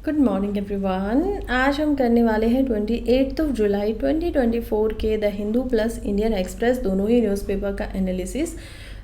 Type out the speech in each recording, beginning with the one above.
Good morning everyone. आज हम करने वाले हैं 28 जुलाई 2024 के the Hindu plus Indian express दोनों ही न्यूज़पेपर का एनालिसिस।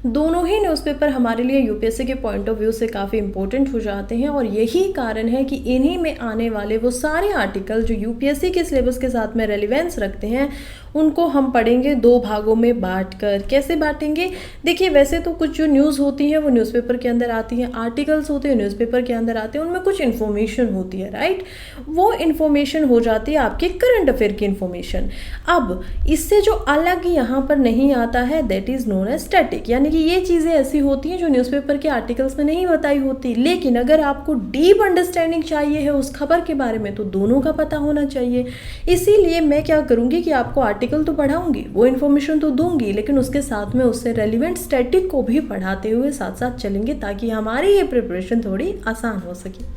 दोनों ही न्यूज़पेपर हमारे लिए यूपीएससी के पॉइंट ऑफ व्यू से काफ़ी इंपॉर्टेंट हो जाते हैं और यही कारण है कि इन्हीं में आने वाले वो सारे आर्टिकल जो यूपीएससी के सिलेबस के साथ में रेलिवेंस रखते हैं उनको हम पढ़ेंगे दो भागों में बांटकर। कैसे बांटेंगे? देखिए, वैसे तो कुछ जो न्यूज़ होती है वो न्यूज़पेपर के अंदर आती हैं, आर्टिकल्स होते हैं न्यूज़पेपर के अंदर आते हैं, उनमें कुछ इन्फॉर्मेशन होती है, राइट। वो इन्फॉर्मेशन हो जाती है आपके करंट अफेयर की इन्फॉर्मेशन। अब इससे जो अलग यहाँ पर नहीं आता है that is known as static, यानी कि ये चीज़ें ऐसी होती हैं जो न्यूज़पेपर के आर्टिकल्स में नहीं बताई होती। लेकिन अगर आपको डीप अंडरस्टैंडिंग चाहिए है उस खबर के बारे में तो दोनों का पता होना चाहिए। इसीलिए मैं क्या करूँगी कि आपको आर्टिकल तो पढ़ाऊंगी, वो इन्फॉर्मेशन तो दूंगी, लेकिन उसके साथ में उससे रेलिवेंट स्टैटिक को भी पढ़ाते हुए साथ साथ चलेंगे ताकि हमारी ये प्रिपरेशन थोड़ी आसान हो सके।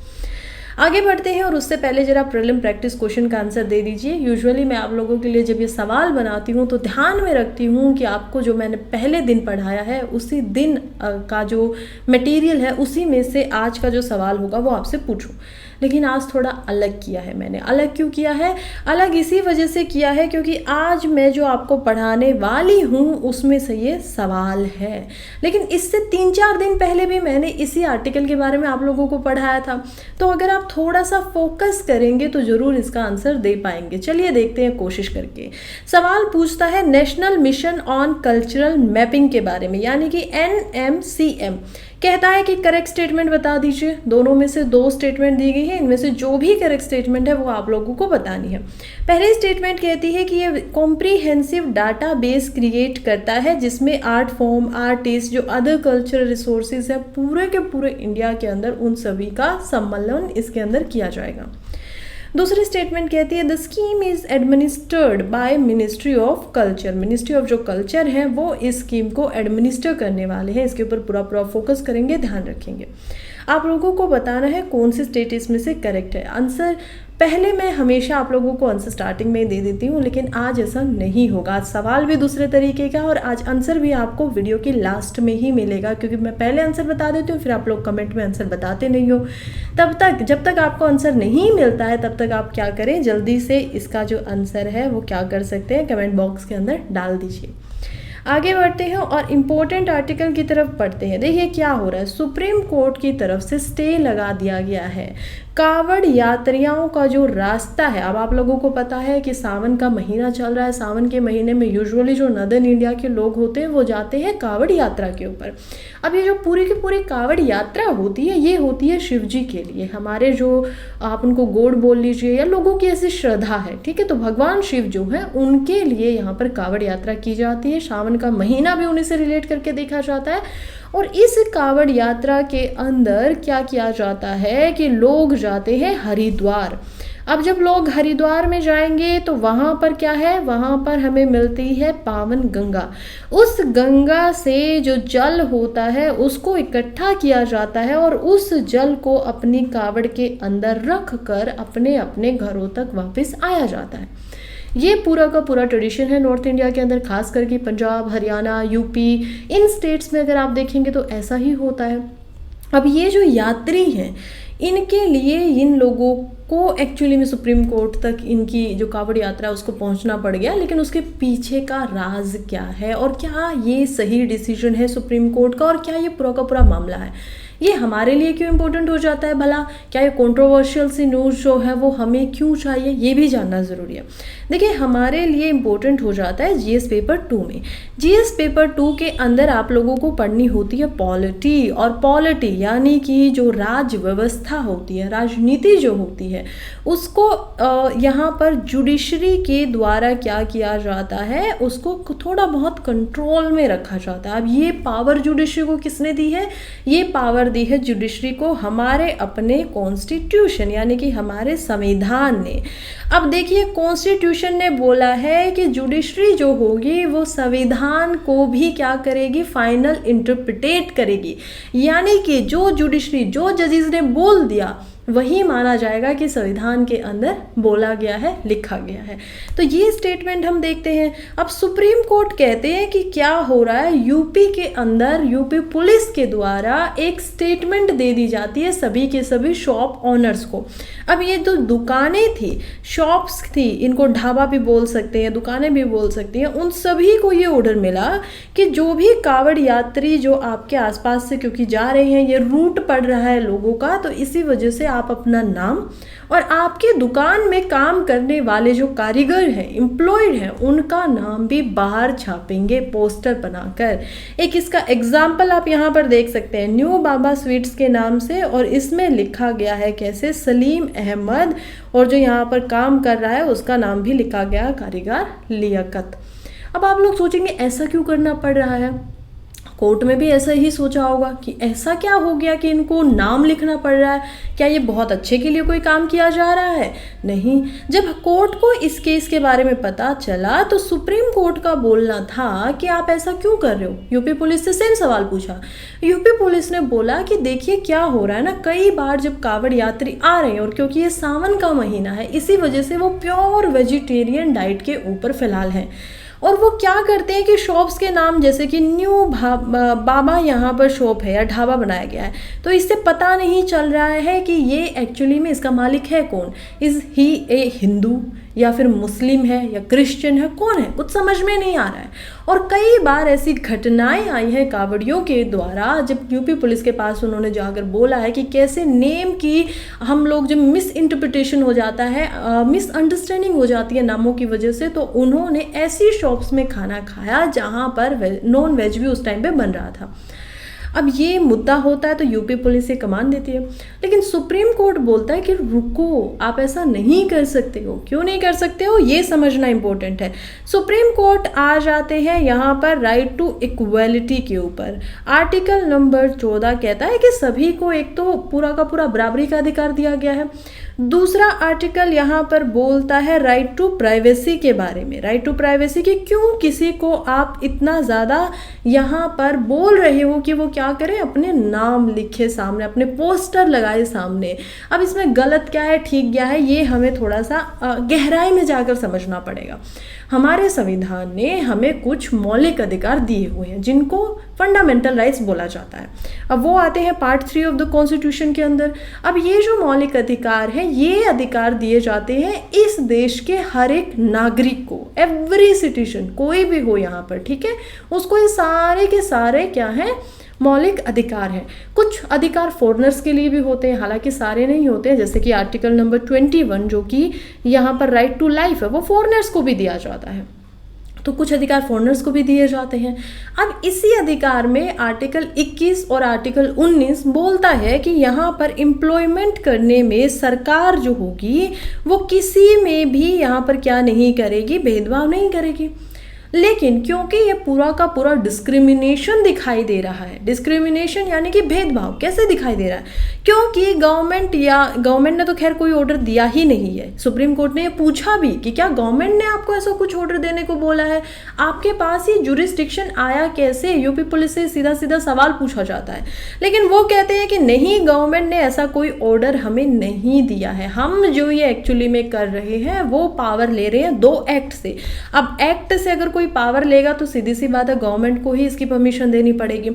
आगे बढ़ते हैं और उससे पहले जरा प्रीलिम प्रैक्टिस क्वेश्चन का आंसर दे दीजिए। यूजुअली मैं आप लोगों के लिए जब ये सवाल बनाती हूँ तो ध्यान में रखती हूँ कि आपको जो मैंने पहले दिन पढ़ाया है उसी दिन का जो मटेरियल है उसी में से आज का जो सवाल होगा वो आपसे पूछूं। लेकिन आज थोड़ा अलग किया है मैंने। अलग क्यों किया है? अलग इसी वजह से किया है क्योंकि आज मैं जो आपको पढ़ाने वाली हूँ उसमें से ये सवाल है। लेकिन इससे 3-4 दिन पहले भी मैंने इसी आर्टिकल के बारे में आप लोगों को पढ़ाया था, तो अगर आप थोड़ा सा फोकस करेंगे तो ज़रूर इसका आंसर दे पाएंगे। चलिए देखते हैं कोशिश करके। सवाल पूछता है national mission on cultural mapping के बारे में, यानी कि NMCM। कहता है कि करेक्ट स्टेटमेंट बता दीजिए। दोनों में से 2 स्टेटमेंट दी गई है, इनमें से जो भी करेक्ट स्टेटमेंट है वो आप लोगों को बतानी है। पहली स्टेटमेंट कहती है कि ये कॉम्प्रीहेंसिव डाटा बेस क्रिएट करता है जिसमें आर्ट फॉर्म, आर्टिस्ट, जो अदर कल्चरल रिसोर्सेज है पूरे के पूरे इंडिया के अंदर उन सभी का सम्मेलन इसके अंदर किया जाएगा। दूसरी स्टेटमेंट कहती है the scheme is administered by ministry of culture. Ministry of जो कल्चर है वो इस स्कीम को एडमिनिस्टर करने वाले हैं। इसके ऊपर पूरा फोकस करेंगे, ध्यान रखेंगे। आप लोगों को बताना है कौन सी स्टेट इसमें से करेक्ट है। आंसर पहले मैं हमेशा आप लोगों को आंसर स्टार्टिंग में ही दे देती हूँ, लेकिन आज ऐसा नहीं होगा। आज सवाल भी दूसरे तरीके का और आज आंसर भी आपको वीडियो के लास्ट में ही मिलेगा, क्योंकि मैं पहले आंसर बता देती हूँ फिर आप लोग कमेंट में आंसर बताते नहीं हो। जब तक आपको आंसर नहीं मिलता है तब तक आप क्या करें, जल्दी से इसका जो आंसर है वो क्या कर सकते हैं, कमेंट बॉक्स के अंदर डाल दीजिए। आगे बढ़ते हैं और इम्पोर्टेंट आर्टिकल की तरफ पढ़ते हैं। देखिए क्या हो रहा है, सुप्रीम कोर्ट की तरफ से स्टे लगा दिया गया है कावड़ यात्रियों का जो रास्ता है। अब आप लोगों को पता है कि सावन का महीना चल रहा है। सावन के महीने में यूजुअली जो नदर्न इंडिया के लोग होते हैं वो जाते हैं कावड़ यात्रा के ऊपर। अब ये जो पूरी की पूरी कावड़ यात्रा होती है ये होती है शिव जी के लिए। हमारे जो आप उनको गॉड बोल लीजिए या लोगों की ऐसी श्रद्धा है, ठीक है, तो भगवान शिव जो है उनके लिए यहाँ पर कावड़ यात्रा की जाती है। सावन का महीना भी उन्हीं से रिलेट करके देखा जाता है। और इस कावड़ यात्रा के अंदर क्या किया जाता है कि लोग जाते हैं हरिद्वार। अब जब लोग हरिद्वार में जाएंगे तो वहाँ पर क्या है, वहाँ पर हमें मिलती है पावन गंगा। उस गंगा से जो जल होता है उसको इकट्ठा किया जाता है और उस जल को अपनी कावड़ के अंदर रख कर अपने अपने घरों तक वापस आया जाता है। ये पूरा का पूरा ट्रेडिशन है नॉर्थ इंडिया के अंदर, खास करके पंजाब, हरियाणा, यूपी, इन स्टेट्स में अगर आप देखेंगे तो ऐसा ही होता है। अब ये जो यात्री हैं इनके लिए इन लोगों को एक्चुअली में सुप्रीम कोर्ट तक इनकी जो कावड़ यात्रा है उसको पहुंचना पड़ गया, लेकिन उसके पीछे का राज क्या है और क्या ये सही डिसीजन है सुप्रीम कोर्ट का और क्या ये पूरा का पूरा मामला है, ये हमारे लिए क्यों इम्पोर्टेंट हो जाता है भला, क्या ये कंट्रोवर्शियल सी न्यूज़ जो है वो हमें क्यों चाहिए, ये भी जानना ज़रूरी है। देखिए हमारे लिए इम्पोर्टेंट हो जाता है जीएस पेपर 2 में। जीएस पेपर 2 के अंदर आप लोगों को पढ़नी होती है पॉलिटी, और पॉलिटी यानी कि जो राज व्यवस्था होती है, राजनीति जो होती है उसको यहाँ पर जुडिशरी के द्वारा क्या किया जाता है, उसको थोड़ा बहुत कंट्रोल में रखा जाता है। अब ये पावर जुडिशरी को किसने दी है, ये पावर दी है जुडिशरी को हमारे अपने कॉन्स्टिट्यूशन यानी कि हमारे संविधान ने। अब देखिए कॉन्स्टिट्यूशन ने बोला है कि जुडिशरी जो होगी वो संविधान को भी क्या करेगी, फाइनल इंटरप्रिटेट करेगी, यानी कि जो जुडिशरी, जो जजेस ने बोल दिया वही माना जाएगा कि संविधान के अंदर बोला गया है, लिखा गया है। तो ये स्टेटमेंट हम देखते हैं। अब सुप्रीम कोर्ट कहते हैं कि क्या हो रहा है, यूपी के अंदर यूपी पुलिस के द्वारा एक स्टेटमेंट दे दी जाती है सभी के सभी शॉप ऑनर्स को। अब ये जो दुकानें थी, शॉप्स थी, इनको ढाबा भी बोल सकते हैं, दुकानें भी बोल सकती हैं, उन सभी को ये ऑर्डर मिला कि जो भी कावड़ यात्री जो आपके आसपास से क्योंकि जा रहे हैं, ये रूट पड़ रहा है लोगों का, तो इसी वजह से आप अपना नाम और आपके दुकान में काम करने वाले जो कारीगर हैं, एम्प्लॉयड हैं, उनका नाम भी बाहर छापेंगे पोस्टर बनाकर। एक इसका एग्जाम्पल आप यहाँ पर देख सकते हैं, न्यू बाबा स्वीट्स के नाम से, और इसमें लिखा गया है कैसे, सलीम अहमद, और जो यहाँ पर काम कर रहा है उसका नाम भी लिखा गया कारीगर लियाकत। अब आप लोग सोचेंगे ऐसा क्यों करना पड़ रहा है? कोर्ट में भी ऐसा ही सोचा होगा कि ऐसा क्या हो गया कि इनको नाम लिखना पड़ रहा है, क्या ये बहुत अच्छे के लिए कोई काम किया जा रहा है? नहीं। जब कोर्ट को इस केस के बारे में पता चला तो सुप्रीम कोर्ट का बोलना था कि आप ऐसा क्यों कर रहे हो। यूपी पुलिस से सेम सवाल पूछा। यूपी पुलिस ने बोला कि देखिए क्या हो रहा है ना, कई बार जब कावड़ यात्री आ रहे हैं और क्योंकि ये सावन का महीना है, इसी वजह से वो प्योर वेजिटेरियन डाइट के ऊपर फिलहाल हैं, और वो क्या करते हैं कि शॉप्स के नाम जैसे कि न्यू बाबा यहाँ पर शॉप है या ढाबा बनाया गया है, तो इससे पता नहीं चल रहा है कि ये एक्चुअली में इसका मालिक है कौन। इज़ ही ए हिंदू या फिर मुस्लिम है या क्रिश्चियन है, कौन है, कुछ समझ में नहीं आ रहा है। और कई बार ऐसी घटनाएं आई हैं कावड़ियों के द्वारा, जब यूपी पुलिस के पास उन्होंने जाकर बोला है कि कैसे नेम की हम लोग जब मिस इंटरप्रिटेशन हो जाता है, मिसअंडरस्टैंडिंग हो जाती है नामों की वजह से, तो उन्होंने ऐसी शॉप्स में खाना खाया जहाँ पर नॉन वेज भी उस टाइम पे बन रहा था। अब ये मुद्दा होता है तो यूपी पुलिस से कमान देती है, लेकिन सुप्रीम कोर्ट बोलता है कि रुको, आप ऐसा नहीं कर सकते हो। क्यों नहीं कर सकते हो, ये समझना इंपॉर्टेंट है। सुप्रीम कोर्ट आ जाते हैं यहाँ पर राइट टू इक्वलिटी के ऊपर। आर्टिकल नंबर 14 कहता है कि सभी को एक तो पूरा का पूरा बराबरी का अधिकार दिया गया है। दूसरा आर्टिकल यहाँ पर बोलता है राइट टू प्राइवेसी के बारे में। राइट टू प्राइवेसी की क्यों किसी को आप इतना ज़्यादा यहाँ पर बोल रहे हो कि वो क्या करें, अपने नाम लिखे सामने, अपने पोस्टर लगाए सामने। अब इसमें गलत क्या है, ठीक क्या है, ये हमें थोड़ा सा गहराई में जाकर समझना पड़ेगा। हमारे संविधान ने हमें कुछ मौलिक अधिकार दिए हुए हैं जिनको फंडामेंटल राइट्स बोला जाता है। अब वो आते हैं पार्ट 3 ऑफ द कॉन्स्टिट्यूशन के अंदर। अब ये जो मौलिक अधिकार है, ये अधिकार दिए जाते हैं इस देश के हर एक नागरिक को, एवरी सिटीजन, कोई भी हो यहाँ पर, ठीक है, उसको ये सारे के सारे क्या हैं, मौलिक अधिकार हैं। कुछ अधिकार फॉरेनर्स के लिए भी होते हैं, हालांकि सारे नहीं होते हैं, जैसे कि आर्टिकल नंबर 21 जो कि यहाँ पर राइट टू लाइफ है, वो फॉरेनर्स को भी दिया जाता है। तो कुछ अधिकार फॉरेनर्स को भी दिए जाते हैं। अब इसी अधिकार में आर्टिकल 21 और आर्टिकल 19 बोलता है कि यहाँ पर एम्प्लॉयमेंट करने में सरकार जो होगी वो किसी में भी यहाँ पर क्या नहीं करेगी, भेदभाव नहीं करेगी। लेकिन क्योंकि ये पूरा का पूरा डिस्क्रिमिनेशन दिखाई दे रहा है, डिस्क्रिमिनेशन यानी कि भेदभाव कैसे दिखाई दे रहा है, क्योंकि गवर्नमेंट ने तो खैर कोई ऑर्डर दिया ही नहीं है। सुप्रीम कोर्ट ने ये पूछा भी कि क्या गवर्नमेंट ने आपको ऐसा कुछ ऑर्डर देने को बोला है, आपके पास ये जुरिस्डिक्शन आया कैसे, यूपी पुलिस से सीधा सीधा सवाल पूछा जाता है। लेकिन वो कहते हैं कि नहीं, गवर्नमेंट ने ऐसा कोई ऑर्डर हमें नहीं दिया है, हम जो ये एक्चुअली में कर रहे हैं वो पावर ले रहे हैं 2 एक्ट से। अब एक्ट से अगर कोई पावर लेगा तो सीधी सी बात है गवर्नमेंट को ही इसकी परमिशन देनी पड़ेगी।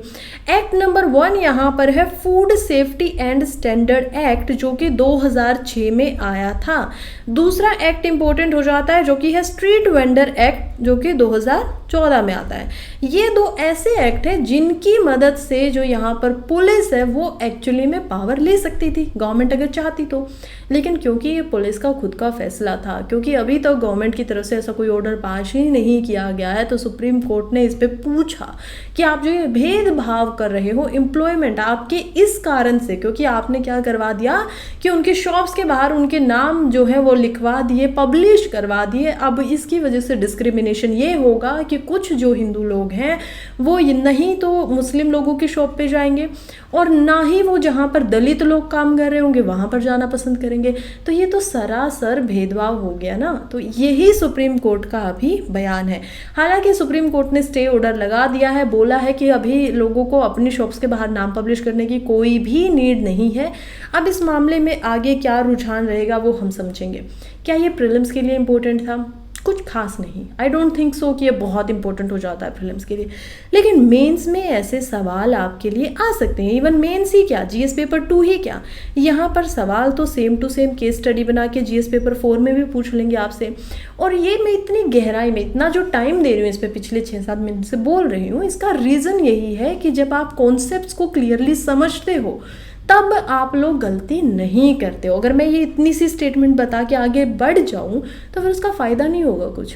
एक्ट नंबर 1 यहाँ पर है food safety and standard act, जो कि 2006 में आया था। दूसरा एक्ट इंपॉर्टेंट हो जाता है जो कि है स्ट्रीट वेंडर एक्ट, जो कि 2014 में आता है। ये 2 ऐसे एक्ट हैं जिनकी मदद से जो यहाँ पर पुलिस है वो एक्चुअली में पावर ले सकती थी, गवर्नमेंट अगर चाहती तो। लेकिन क्योंकि ये पुलिस का खुद का फैसला था, क्योंकि अभी तक गवर्नमेंट की तरफ से ऐसा कोई ऑर्डर पास ही नहीं किया गया है, तो सुप्रीम कोर्ट ने इस पे पूछा कि आप जो ये भेदभाव कर रहे हो एम्प्लॉयमेंट आपके इस कारण से, क्योंकि आपने क्या करवा दिया कि उनके शॉप्स के बाहर उनके नाम जो है वो लिखवा दिए, पब्लिश करवा दिए। अब इसकी वजह से डिस्क्रिमिनेशन ये होगा कि कुछ जो हिंदू लोग हैं वो नहीं तो मुस्लिम लोगों की शॉप पे जाएंगे और ना ही वो जहाँ पर दलित लोग काम कर रहे होंगे वहाँ पर जाना पसंद करेंगे। तो ये तो सरासर भेदभाव हो गया ना। तो यही सुप्रीम कोर्ट का अभी बयान है। हालांकि सुप्रीम कोर्ट ने स्टे ऑर्डर लगा दिया है, बोला है कि अभी लोगों को अपनी शॉप्स के बाहर नाम पब्लिश करने की कोई भी नीड नहीं है। अब इस मामले में आगे क्या रुझान रहेगा वो हम समझेंगे। क्या ये प्रीलिम्स के लिए इम्पोर्टेंट था? कुछ खास नहीं, आई डोंट थिंक सो कि ये बहुत इंपॉर्टेंट हो जाता है प्रीलिम्स के लिए। लेकिन मेंस में ऐसे सवाल आपके लिए आ सकते हैं, इवन मेंस ही क्या, जीएस पेपर 2 ही क्या, यहाँ पर सवाल तो same to same case study बना के जीएस पेपर 4 में भी पूछ लेंगे आपसे। और ये मैं इतनी गहराई में इतना जो टाइम दे रही हूँ इस पर, पिछले 6-7 मिनट से बोल रही हूँ, इसका रीज़न यही है कि जब आप कॉन्सेप्ट्स को क्लियरली समझते हो तब आप लोग गलती नहीं करते हो। अगर मैं ये इतनी सी स्टेटमेंट बता के आगे बढ़ जाऊं तो फिर उसका फ़ायदा नहीं होगा। कुछ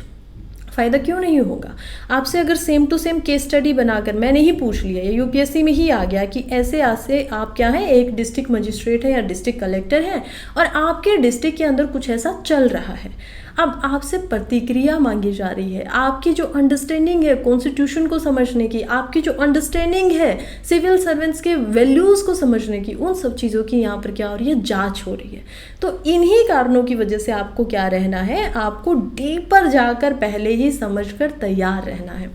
फ़ायदा क्यों नहीं होगा? आपसे अगर same to same case study बनाकर मैंने ही पूछ लिया, या यूपीएससी में ही आ गया कि ऐसे आप क्या हैं, एक डिस्ट्रिक्ट मजिस्ट्रेट है या डिस्ट्रिक्ट कलेक्टर है और आपके डिस्ट्रिक्ट के अंदर कुछ ऐसा चल रहा है, अब आपसे प्रतिक्रिया मांगी जा रही है। आपकी जो अंडरस्टैंडिंग है कॉन्स्टिट्यूशन को समझने की, आपकी जो अंडरस्टैंडिंग है सिविल सर्वेंट्स के वैल्यूज़ को समझने की, उन सब चीज़ों की यहाँ पर क्या हो रही है, जांच हो रही है। तो इन्हीं कारणों की वजह से आपको क्या रहना है, आपको डीपर जाकर पहले ही समझकर तैयार रहना है।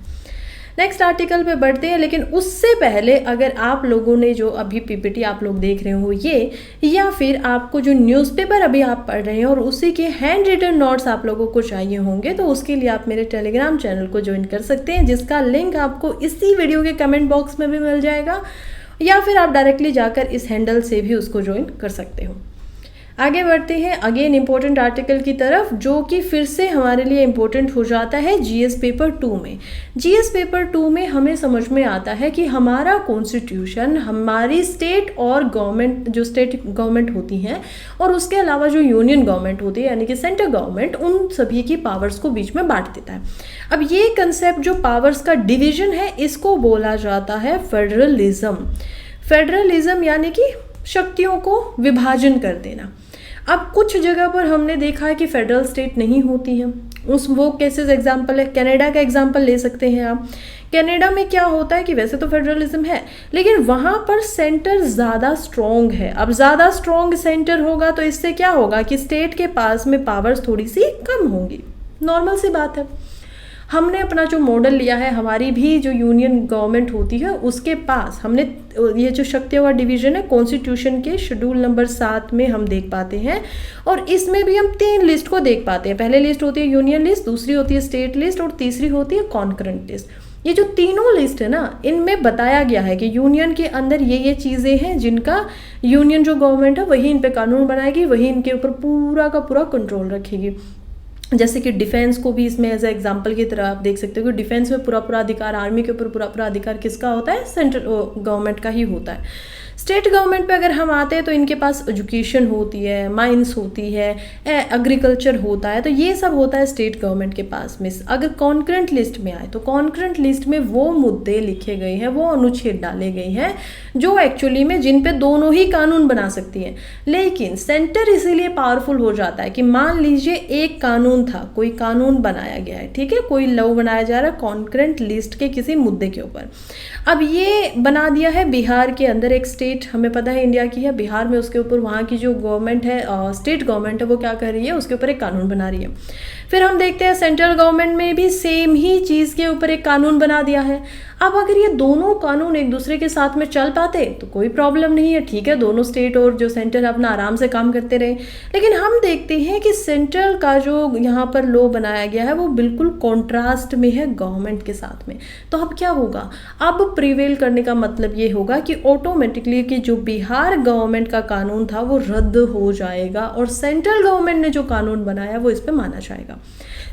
नेक्स्ट आर्टिकल पे बढ़ते हैं, लेकिन उससे पहले अगर आप लोगों ने जो अभी पीपीटी आप लोग देख रहे हो ये, या फिर आपको जो न्यूज़पेपर अभी आप पढ़ रहे हैं और उसी के हैंड रिटन नोट्स आप लोगों को चाहिए होंगे, तो उसके लिए आप मेरे टेलीग्राम चैनल को ज्वाइन कर सकते हैं, जिसका लिंक आपको इसी वीडियो के कमेंट बॉक्स में भी मिल जाएगा, या फिर आप डायरेक्टली जाकर इस हैंडल से भी उसको ज्वाइन कर सकते हो। आगे बढ़ते हैं अगेन इम्पोर्टेंट आर्टिकल की तरफ, जो कि फिर से हमारे लिए इम्पोर्टेंट हो जाता है जीएस पेपर 2 में। जीएस पेपर 2 में हमें समझ में आता है कि हमारा कॉन्स्टिट्यूशन हमारी स्टेट और गवर्नमेंट, जो स्टेट गवर्नमेंट होती हैं और उसके अलावा जो यूनियन गवर्नमेंट होती है यानी कि सेंट्रल गवर्नमेंट, उन सभी की पावर्स को बीच में बांट देता है। अब ये कंसेप्ट जो पावर्स का डिवीजन है, इसको बोला जाता है फेडरलिज्म। फेडरलिज्म यानी कि शक्तियों को विभाजन कर देना। अब कुछ जगह पर हमने देखा है कि फेडरल स्टेट नहीं होती हैं, वो केसेस एग्जांपल है, कनाडा का एग्जांपल ले सकते हैं आप। कनाडा में क्या होता है कि वैसे तो फेडरलिज्म है, लेकिन वहाँ पर सेंटर ज़्यादा स्ट्रॉन्ग है। अब ज़्यादा स्ट्रॉन्ग सेंटर होगा तो इससे क्या होगा कि स्टेट के पास में पावर्स थोड़ी सी कम होंगी, नॉर्मल सी बात है। हमने अपना जो मॉडल लिया है, हमारी भी जो यूनियन गवर्नमेंट होती है उसके पास हमने ये जो शक्तियों का डिवीजन है कॉन्स्टिट्यूशन के शेड्यूल नंबर 7 में हम देख पाते हैं, और इसमें भी हम 3 लिस्ट को देख पाते हैं। पहले लिस्ट होती है यूनियन लिस्ट, दूसरी होती है स्टेट लिस्ट और तीसरी होती है कॉन्करेंट लिस्ट। ये जो तीनों लिस्ट है ना, इनमें बताया गया है कि यूनियन के अंदर ये चीज़ें हैं जिनका यूनियन जो गवर्नमेंट है वही इन पे कानून बनाएगी, वही इनके ऊपर पूरा का पूरा कंट्रोल रखेगी। जैसे कि डिफेंस को भी इसमें एज ए एग्जांपल की तरह आप देख सकते हो कि डिफेंस में पूरा अधिकार, आर्मी के ऊपर पूरा अधिकार किसका होता है, सेंट्रल गवर्नमेंट का ही होता है। स्टेट गवर्नमेंट पे अगर हम आते हैं तो इनके पास एजुकेशन होती है, माइंस होती है, एग्रीकल्चर होता है, तो ये सब होता है स्टेट गवर्नमेंट के पास में। अगर कॉन्करेंट लिस्ट में आए तो कॉन्करेंट लिस्ट में वो मुद्दे लिखे गए हैं, वो अनुच्छेद डाले गए हैं जो एक्चुअली में जिन पे दोनों ही कानून बना सकती हैं। लेकिन सेंटर इसीलिए पावरफुल हो जाता है कि मान लीजिए एक कानून था, कोई कानून बनाया गया है, ठीक है, कोई लॉ बनाया जा रहा है कॉन्करेंट लिस्ट के किसी मुद्दे के ऊपर। अब ये बना दिया है बिहार के अंदर, एक स्टेट हमें पता है इंडिया की है, बिहार में उसके ऊपर वहाँ की जो गवर्नमेंट है, स्टेट गवर्नमेंट है, वो क्या कर रही है, उसके ऊपर एक कानून बना रही है। फिर हम देखते हैं सेंट्रल गवर्नमेंट में भी सेम ही चीज़ के ऊपर एक कानून बना दिया है। अब अगर ये दोनों कानून एक दूसरे के साथ में चल पाते तो कोई प्रॉब्लम नहीं है, ठीक है, दोनों स्टेट और जो सेंटर अपना आराम से काम करते रहे। लेकिन हम देखते हैं कि सेंट्रल का जो यहाँ पर लॉ बनाया गया है वो बिल्कुल कॉन्ट्रास्ट में है गवर्नमेंट के साथ में। तो अब क्या होगा, अब प्रिवेल करने का मतलब ये होगा कि ऑटोमेटिकली कि जो बिहार गवर्नमेंट का कानून था वो रद्द हो जाएगा और सेंट्रल गवर्नमेंट ने जो कानून बनाया वो इस पर माना जाएगा।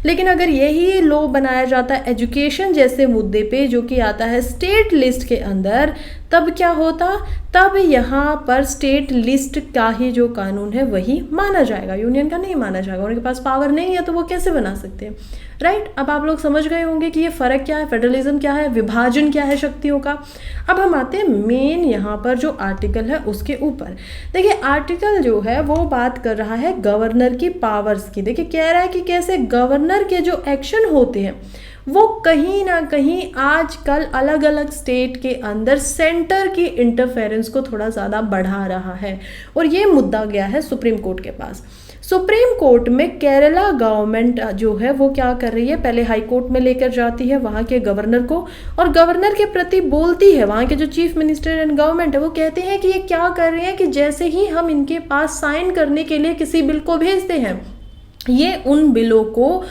लेकिन अगर यही लॉ बनाया जाता है एजुकेशन जैसे मुद्दे पे जो कि आता है स्टेट लिस्ट के अंदर, तब क्या होता, तब यहाँ पर स्टेट लिस्ट का ही जो कानून है वही माना जाएगा, यूनियन का नहीं माना जाएगा। उनके पास पावर नहीं है तो वो कैसे बना सकते हैं, राइट। अब आप लोग समझ गए होंगे कि ये फ़र्क क्या है, फेडरलिज्म क्या है, विभाजन क्या है शक्तियों का। अब हम आते हैं मेन यहाँ पर जो आर्टिकल है उसके ऊपर। देखिए आर्टिकल जो है वो बात कर रहा है गवर्नर की पावर्स की। देखिए कह रहा है कि कैसे गवर्नर के जो एक्शन होते हैं वो कहीं ना कहीं आजकल अलग अलग स्टेट के अंदर सेंटर की इंटरफेरेंस को थोड़ा ज़्यादा बढ़ा रहा है, और ये मुद्दा गया है सुप्रीम कोर्ट के पास। सुप्रीम कोर्ट में केरला गवर्नमेंट जो है वो क्या कर रही है, पहले हाई कोर्ट में लेकर जाती है वहाँ के गवर्नर को, और गवर्नर के प्रति बोलती है, वहाँ के जो चीफ मिनिस्टर एंड गवर्नमेंट है वो कहते हैं कि ये क्या कर रहे हैं कि जैसे ही हम इनके पास साइन करने के लिए किसी बिल को भेजते हैं, ये उन बिलों को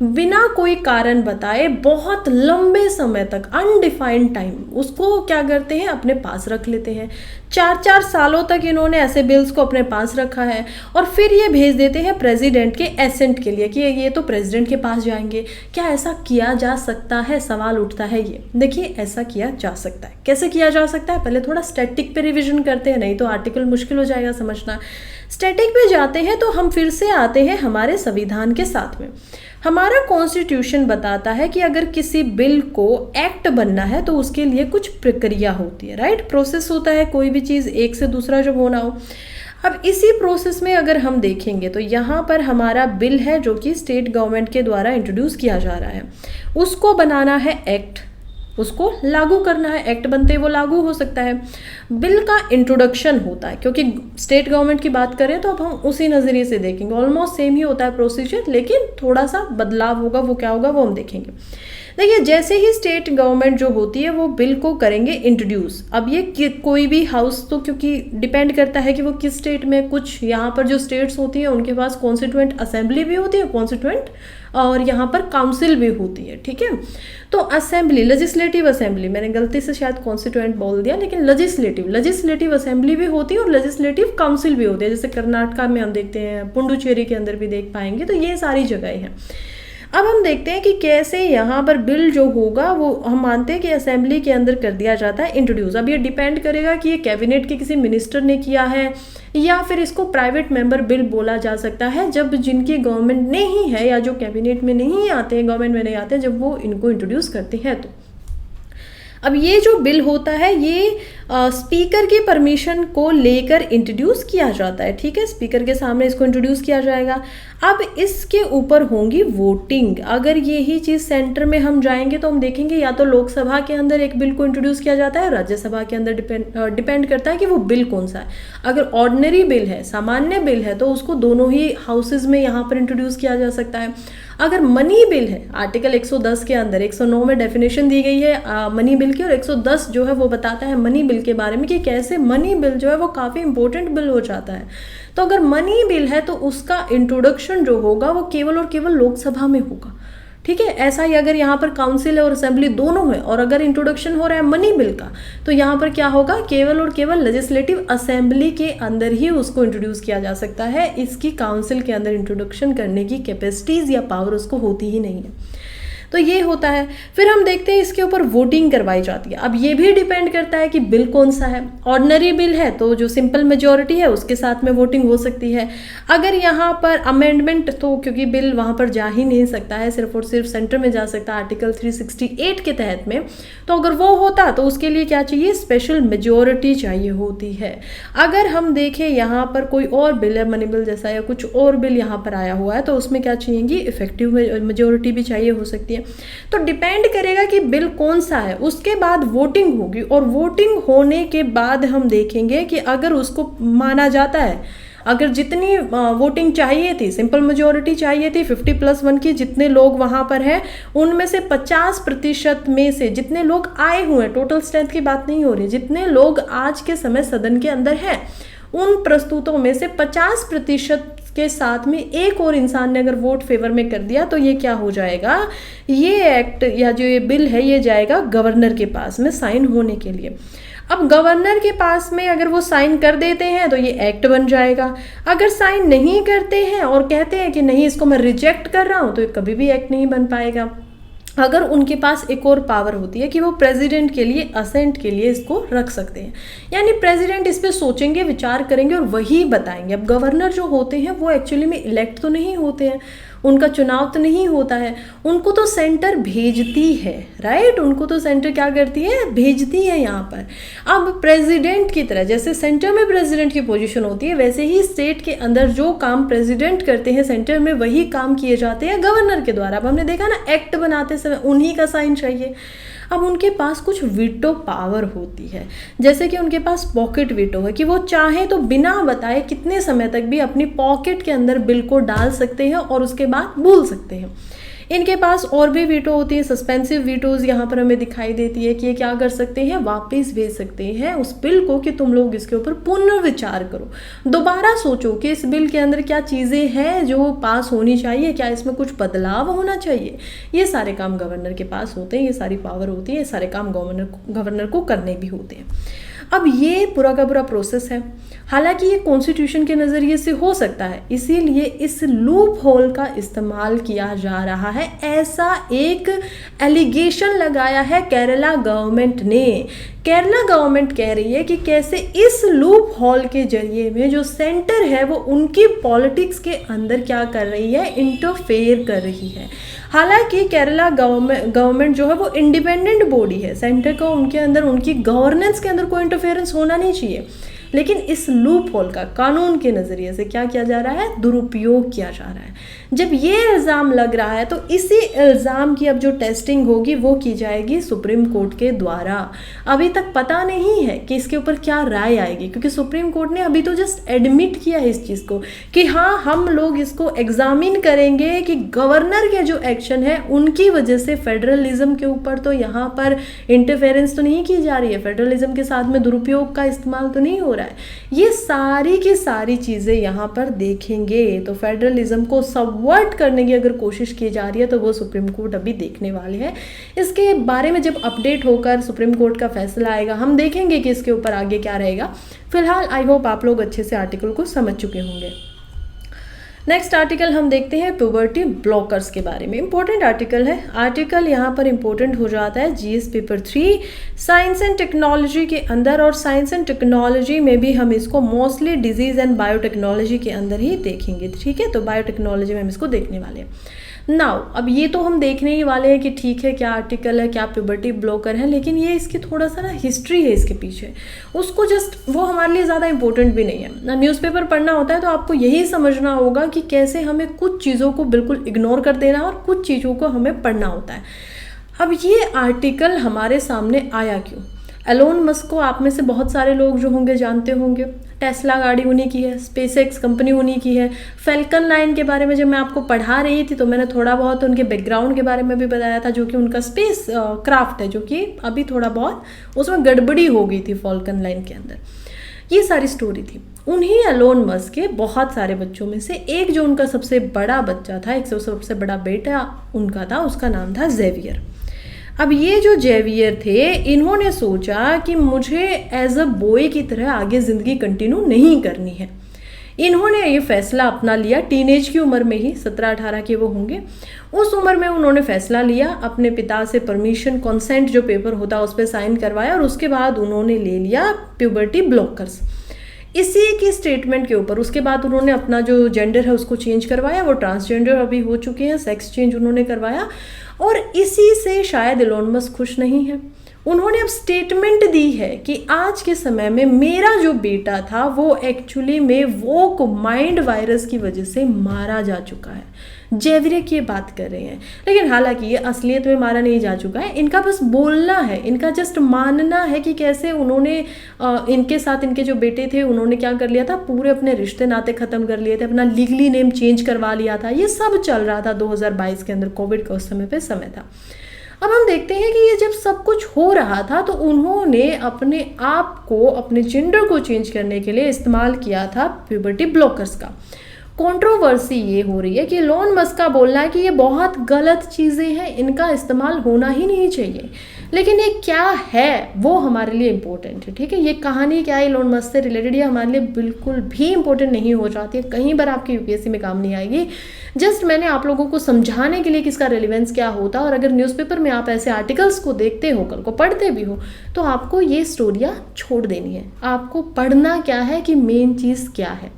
बिना कोई कारण बताए बहुत लंबे समय तक, अनडिफाइंड टाइम, उसको क्या करते हैं अपने पास रख लेते हैं। 4-4 सालों तक इन्होंने ऐसे बिल्स को अपने पास रखा है, और फिर ये भेज देते हैं प्रेसिडेंट के एसेंट के लिए कि ये तो प्रेसिडेंट के पास जाएंगे। क्या ऐसा किया जा सकता है, सवाल उठता है ये। देखिए ऐसा किया जा सकता है, कैसे किया जा सकता है, पहले थोड़ा स्टैटिक पे रिविजन करते हैं, नहीं तो आर्टिकल मुश्किल हो जाएगा समझना। स्टैटिक पे जाते हैं तो हम फिर से आते हैं हमारे संविधान के साथ में। हमारा कॉन्स्टिट्यूशन बताता है कि अगर किसी बिल को एक्ट बनना है तो उसके लिए कुछ प्रक्रिया होती है, राइट, प्रोसेस होता है, कोई भी चीज़ एक से दूसरा जब होना हो। अब इसी प्रोसेस में अगर हम देखेंगे तो यहाँ पर हमारा बिल है जो कि स्टेट गवर्नमेंट के द्वारा इंट्रोड्यूस किया जा रहा है, उसको बनाना है एक्ट, उसको लागू करना है, एक्ट बनते वो लागू हो सकता है। बिल का इंट्रोडक्शन होता है, क्योंकि स्टेट गवर्नमेंट की बात करें तो अब हम उसी नज़रिए से देखेंगे, ऑलमोस्ट सेम ही होता है प्रोसीजर, लेकिन थोड़ा सा बदलाव होगा, वो क्या होगा वो हम देखेंगे। देखिए जैसे ही स्टेट गवर्नमेंट जो होती है वो बिल को करेंगे इंट्रोड्यूस। अब ये कोई भी हाउस, तो क्योंकि डिपेंड करता है कि वो किस स्टेट में, कुछ यहाँ पर जो स्टेट्स होती हैं उनके पास कॉन्स्टिट्यूएंट असेंबली भी होती है, कॉन्स्टिट्यूएंट, और यहाँ पर काउंसिल भी होती है, ठीक है। तो असेंबली, लेजिस्लेटिव असेंबली, मैंने गलती से शायद कॉन्स्टिट्यूएंट बोल दिया, लेकिन लेजिस्लेटिव असेंबली भी होती है और लेजिस्लेटिव काउंसिल भी होती है। जैसे कर्नाटका में हम देखते हैं, पुडुचेरी के अंदर भी देख पाएंगे, तो ये सारी जगह हैं। अब हम देखते हैं कि कैसे यहाँ पर बिल जो होगा वो हम मानते हैं कि असेंबली के अंदर कर दिया जाता है इंट्रोड्यूस। अब ये डिपेंड करेगा कि ये कैबिनेट के किसी मिनिस्टर ने किया है या फिर इसको प्राइवेट मेंबर बिल बोला जा सकता है, जब जिनकी गवर्नमेंट नहीं है या जो कैबिनेट में नहीं आते हैं, गवर्नमेंट में नहीं आते हैं, जब वो इनको इंट्रोड्यूस करते हैं। तो अब ये जो बिल होता है ये स्पीकर की परमिशन को लेकर इंट्रोड्यूस किया जाता है, ठीक है, स्पीकर के सामने इसको इंट्रोड्यूस किया जाएगा। अब इसके ऊपर होंगी वोटिंग। अगर यही चीज़ सेंटर में हम जाएंगे तो हम देखेंगे या तो लोकसभा के अंदर एक बिल को इंट्रोड्यूस किया जाता है, राज्यसभा के अंदर डिपेंड करता है कि वो बिल कौन सा है। अगर ऑर्डिनरी बिल है, सामान्य बिल है, तो उसको दोनों ही हाउसेज में यहाँ पर इंट्रोड्यूस किया जा सकता है। अगर मनी बिल है, आर्टिकल 110 के अंदर 109 में डेफिनेशन दी गई है मनी बिल की, और 110 जो है वो बताता है मनी बिल के बारे में कि कैसे मनी बिल जो है वो काफ़ी इंपॉर्टेंट बिल हो जाता है। तो अगर मनी बिल है तो उसका इंट्रोडक्शन जो होगा वो केवल और केवल लोकसभा में होगा, ठीक है। ऐसा ही अगर यहाँ पर काउंसिल है और असेंबली दोनों है, और अगर इंट्रोडक्शन हो रहा है मनी बिल का, तो यहाँ पर क्या होगा, केवल और केवल लेजिस्लेटिव असेंबली के अंदर ही उसको इंट्रोड्यूस किया जा सकता है। इसकी काउंसिल के अंदर इंट्रोडक्शन करने की कैपेसिटीज़ या पावर उसको होती ही नहीं है। तो ये होता है। फिर हम देखते हैं इसके ऊपर वोटिंग करवाई जाती है। अब ये भी डिपेंड करता है कि बिल कौन सा है। ऑर्डिनरी बिल है तो जो सिंपल मेजॉरिटी है उसके साथ में वोटिंग हो सकती है। अगर यहाँ पर अमेंडमेंट, तो क्योंकि बिल वहाँ पर जा ही नहीं सकता है, सिर्फ और सिर्फ सेंटर में जा सकता है आर्टिकल 368 के तहत में, तो अगर वो होता तो उसके लिए क्या चाहिए, स्पेशल मेजॉरिटी चाहिए होती है। अगर हम देखें यहाँ पर कोई और बिल है, मनी बिल जैसा या कुछ और बिल यहाँ पर आया हुआ है, तो उसमें क्या चाहिएगी, इफेक्टिव मेजॉरिटी भी चाहिए हो सकती है। तो डिपेंड करेगा कि बिल कौन सा है, उसके बाद वोटिंग होगी, और वोटिंग होने के बाद हम देखेंगे कि अगर उसको माना जाता है, अगर जितनी वोटिंग चाहिए थी, सिंपल मेजॉरिटी चाहिए थी 50+1 की, जितने लोग वहाँ पर हैं उनमें से 50% में से जितने लोग आए हुए हैं, टोटल स्ट्रेंथ की बात नहीं हो रही, जितने लोग आज के समय सदन के अंदर हैं, उन प्रस्तुतों में से 50% के साथ में एक और इंसान ने अगर वोट फेवर में कर दिया, तो ये क्या हो जाएगा, ये एक्ट या जो ये बिल है ये जाएगा गवर्नर के पास में साइन होने के लिए। अब गवर्नर के पास में अगर वो साइन कर देते हैं तो ये एक्ट बन जाएगा। अगर साइन नहीं करते हैं और कहते हैं कि नहीं इसको मैं रिजेक्ट कर रहा हूँ, तो ये कभी भी एक्ट नहीं बन पाएगा। अगर उनके पास एक और पावर होती है कि वो प्रेसिडेंट के लिए असेंट के लिए इसको रख सकते हैं, यानी प्रेसिडेंट इस पे सोचेंगे, विचार करेंगे और वही बताएंगे। अब गवर्नर जो होते हैं वो एक्चुअली में इलेक्ट तो नहीं होते हैं, उनका चुनाव तो नहीं होता है, उनको तो सेंटर भेजती है, राइट, उनको तो सेंटर क्या करती है, भेजती है यहाँ पर। अब प्रेसिडेंट की तरह जैसे सेंटर में प्रेसिडेंट की पोजीशन होती है, वैसे ही स्टेट के अंदर जो काम प्रेसिडेंट करते हैं सेंटर में, वही काम किए जाते हैं गवर्नर के द्वारा। अब हमने देखा ना, एक्ट बनाते समय उन्हीं का साइन चाहिए। अब उनके पास कुछ वीटो पावर होती है, जैसे कि उनके पास पॉकेट वीटो है कि वो चाहे तो बिना बताए कितने समय तक भी अपनी पॉकेट के अंदर बिल को डाल सकते हैं और उसके बाद भूल सकते हैं। इनके पास और भी वीटो होती है, सस्पेंसिव वीटोज़ यहाँ पर हमें दिखाई देती है कि ये क्या कर सकते हैं, वापस भेज सकते हैं उस बिल को कि तुम लोग इसके ऊपर पुनर्विचार करो, दोबारा सोचो कि इस बिल के अंदर क्या चीज़ें हैं जो पास होनी चाहिए, क्या इसमें कुछ बदलाव होना चाहिए। ये सारे काम गवर्नर के पास होते हैं, ये सारी पावर होती है, ये सारे काम गवर्नर को करने भी होते हैं। अब ये पूरा का पूरा प्रोसेस है, हालांकि ये कॉन्स्टिट्यूशन के नज़रिए से हो सकता है, इसीलिए इस लूप होल का इस्तेमाल किया जा रहा है, ऐसा एक एलिगेशन लगाया है केरला गवर्नमेंट ने। केरला गवर्नमेंट कह रही है कि कैसे इस लूप होल के जरिए में जो सेंटर है वो उनकी पॉलिटिक्स के अंदर क्या कर रही है, इंटरफेयर कर रही है। हालांकि केरला गवर्नमेंट जो है वो इंडिपेंडेंट बॉडी है, सेंटर को उनके अंदर उनकी गवर्नेंस के अंदर कोई इंटरफेरेंस होना नहीं चाहिए, लेकिन इस लूप होल का कानून के नज़रिए से क्या किया जा रहा है, दुरुपयोग किया जा रहा है। जब ये इल्ज़ाम लग रहा है तो इसी इल्ज़ाम की अब जो टेस्टिंग होगी वो की जाएगी सुप्रीम कोर्ट के द्वारा। अभी तक पता नहीं है कि इसके ऊपर क्या राय आएगी, क्योंकि सुप्रीम कोर्ट ने अभी तो जस्ट एडमिट किया है इस चीज़ को कि हाँ, हम लोग इसको एग्जामिन करेंगे कि गवर्नर के जो एक्शन है उनकी वजह से फेडरलिज्म के ऊपर तो यहाँ पर इंटरफेरेंस तो नहीं की जा रही है, फेडरलिज्म के साथ में दुरुपयोग का इस्तेमाल तो नहीं हो रहा है। ये सारी की सारी चीज़ें यहाँ पर देखेंगे, तो फेडरलिज्म को सबवर्ट करने की अगर कोशिश की जा रही है तो वो सुप्रीम कोर्ट अभी देखने वाले हैं। इसके बारे में जब अपडेट होकर सुप्रीम कोर्ट का फैसला आएगा हम देखेंगे कि इसके ऊपर आगे क्या रहेगा। फिलहाल आई होप आप लोग अच्छे से आर्टिकल को समझ चुके होंगे। नेक्स्ट आर्टिकल हम देखते हैं प्यूबर्टी ब्लॉकर्स के बारे में। इंपॉर्टेंट आर्टिकल है, आर्टिकल यहाँ पर इंपॉर्टेंट हो जाता है GS paper 3 science and technology के अंदर, और साइंस एंड टेक्नोलॉजी में भी हम इसको मोस्टली डिजीज़ एंड बायोटेक्नोलॉजी के अंदर ही देखेंगे, ठीक है। तो बायोटेक्नोलॉजी में हम इसको देखने वाले हैं। नाउ अब ये तो हम देखने ही वाले हैं कि ठीक है क्या आर्टिकल है, क्या प्यूबर्टी ब्लॉकर है, लेकिन ये इसकी थोड़ा सा ना हिस्ट्री है इसके पीछे, उसको जस्ट वो हमारे लिए ज़्यादा इंपॉर्टेंट भी नहीं है ना। न्यूज़पेपर पढ़ना होता है तो आपको यही समझना होगा कि कैसे हमें कुछ चीज़ों को बिल्कुल इग्नोर कर देना और कुछ चीज़ों को हमें पढ़ना होता है। अब ये आर्टिकल हमारे सामने आया क्यों? एलोन मस्क को आप में से बहुत सारे लोग जो होंगे जानते होंगे, टेस्ला गाड़ी उन्हीं की है, स्पेसएक्स कंपनी उन्हीं की है। फैल्कन 9 के बारे में जब मैं आपको पढ़ा रही थी तो मैंने थोड़ा बहुत उनके बैकग्राउंड के बारे में भी बताया था, जो कि उनका स्पेस क्राफ्ट है, जो कि अभी थोड़ा बहुत उसमें गड़बड़ी हो गई थी फैल्कन 9 के अंदर। ये सारी स्टोरी थी। उन्हीं एलोन मस्क के बहुत सारे बच्चों में से एक जो उनका सबसे बड़ा बच्चा था, एक सबसे बड़ा बेटा उनका था, उसका नाम था जेवियर। अब ये जो जेवियर थे, इन्होंने सोचा कि मुझे एज अ बॉय की तरह आगे ज़िंदगी कंटिन्यू नहीं करनी है। इन्होंने ये फैसला अपना लिया टीनेज की उम्र में ही, 17-18 के वो होंगे, उस उम्र में उन्होंने फैसला लिया, अपने पिता से परमिशन कंसेंट जो पेपर होता है उस पर साइन करवाया, और उसके बाद उन्होंने ले लिया प्यूबर्टी ब्लॉकर्स। इसी की स्टेटमेंट के ऊपर उसके बाद उन्होंने अपना जो जेंडर है उसको चेंज करवाया, वो ट्रांसजेंडर अभी हो चुके हैं, सेक्स चेंज उन्होंने करवाया, और इसी से शायद एलोन मस्क खुश नहीं है। उन्होंने अब स्टेटमेंट दी है कि आज के समय में मेरा जो बेटा था वो एक्चुअली में वो माइंड वायरस की वजह से मारा जा चुका है। जेवियर की बात कर रहे हैं, लेकिन हालांकि ये असलियत में मारा नहीं जा चुका है, इनका बस बोलना है, इनका जस्ट मानना है कि कैसे उन्होंने इनके साथ इनके जो बेटे थे उन्होंने क्या कर लिया था, पूरे अपने रिश्ते नाते ख़त्म कर लिए थे, अपना लीगली नेम चेंज करवा लिया था। ये सब चल रहा था 2022 के अंदर, कोविड का उस समय था। अब हम देखते हैं कि ये जब सब कुछ हो रहा था तो उन्होंने अपने आप को, अपने जेंडर को चेंज करने के लिए इस्तेमाल किया था प्यूबर्टी ब्लॉकर्स का। कंट्रोवर्सी ये हो रही है कि एलोन मस्क का बोलना है कि ये बहुत गलत चीज़ें हैं, इनका इस्तेमाल होना ही नहीं चाहिए, लेकिन ये क्या है वो हमारे लिए इम्पोर्टेंट है, ठीक है। ये कहानी क्या है एलोन मस्क से रिलेटेड, ये हमारे लिए बिल्कुल भी इम्पोर्टेंट नहीं हो जाती है, कहीं बार आपकी यूपीएससी में काम नहीं आएगी। जस्ट मैंने आप लोगों को समझाने के लिए कि इसका रेलिवेंस क्या होता है, और अगर न्यूज़पेपर में आप ऐसे आर्टिकल्स को देखते हो, कल को पढ़ते भी हो, तो आपको ये स्टोरियाँ छोड़ देनी है। आपको पढ़ना क्या है कि मेन चीज़ क्या है।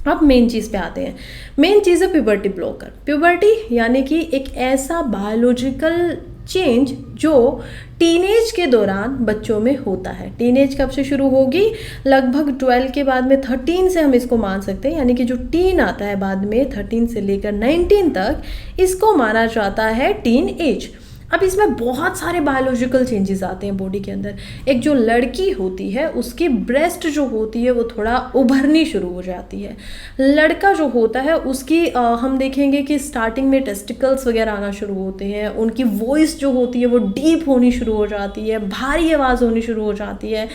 अब मेन चीज़ पे आते हैं। मेन चीज़ है प्यूबर्टी ब्लॉकर। प्यूबर्टी यानी कि एक ऐसा बायोलॉजिकल चेंज जो टीनेज के दौरान बच्चों में होता है। टीनेज कब से शुरू होगी? लगभग 12 के बाद में, 13 से हम इसको मान सकते हैं, यानी कि जो टीन आता है बाद में 13 से लेकर 19 तक, इसको माना जाता है टीन एज। अब इसमें बहुत सारे बायोलॉजिकल चेंजेस आते हैं बॉडी के अंदर। एक जो लड़की होती है उसकी ब्रेस्ट जो होती है वो थोड़ा उभरनी शुरू हो जाती है। लड़का जो होता है उसकी हम देखेंगे कि स्टार्टिंग में टेस्टिकल्स वगैरह आना शुरू होते हैं। उनकी वॉइस जो होती है वो डीप होनी शुरू हो जाती है, भारी आवाज़ होनी शुरू हो जाती है।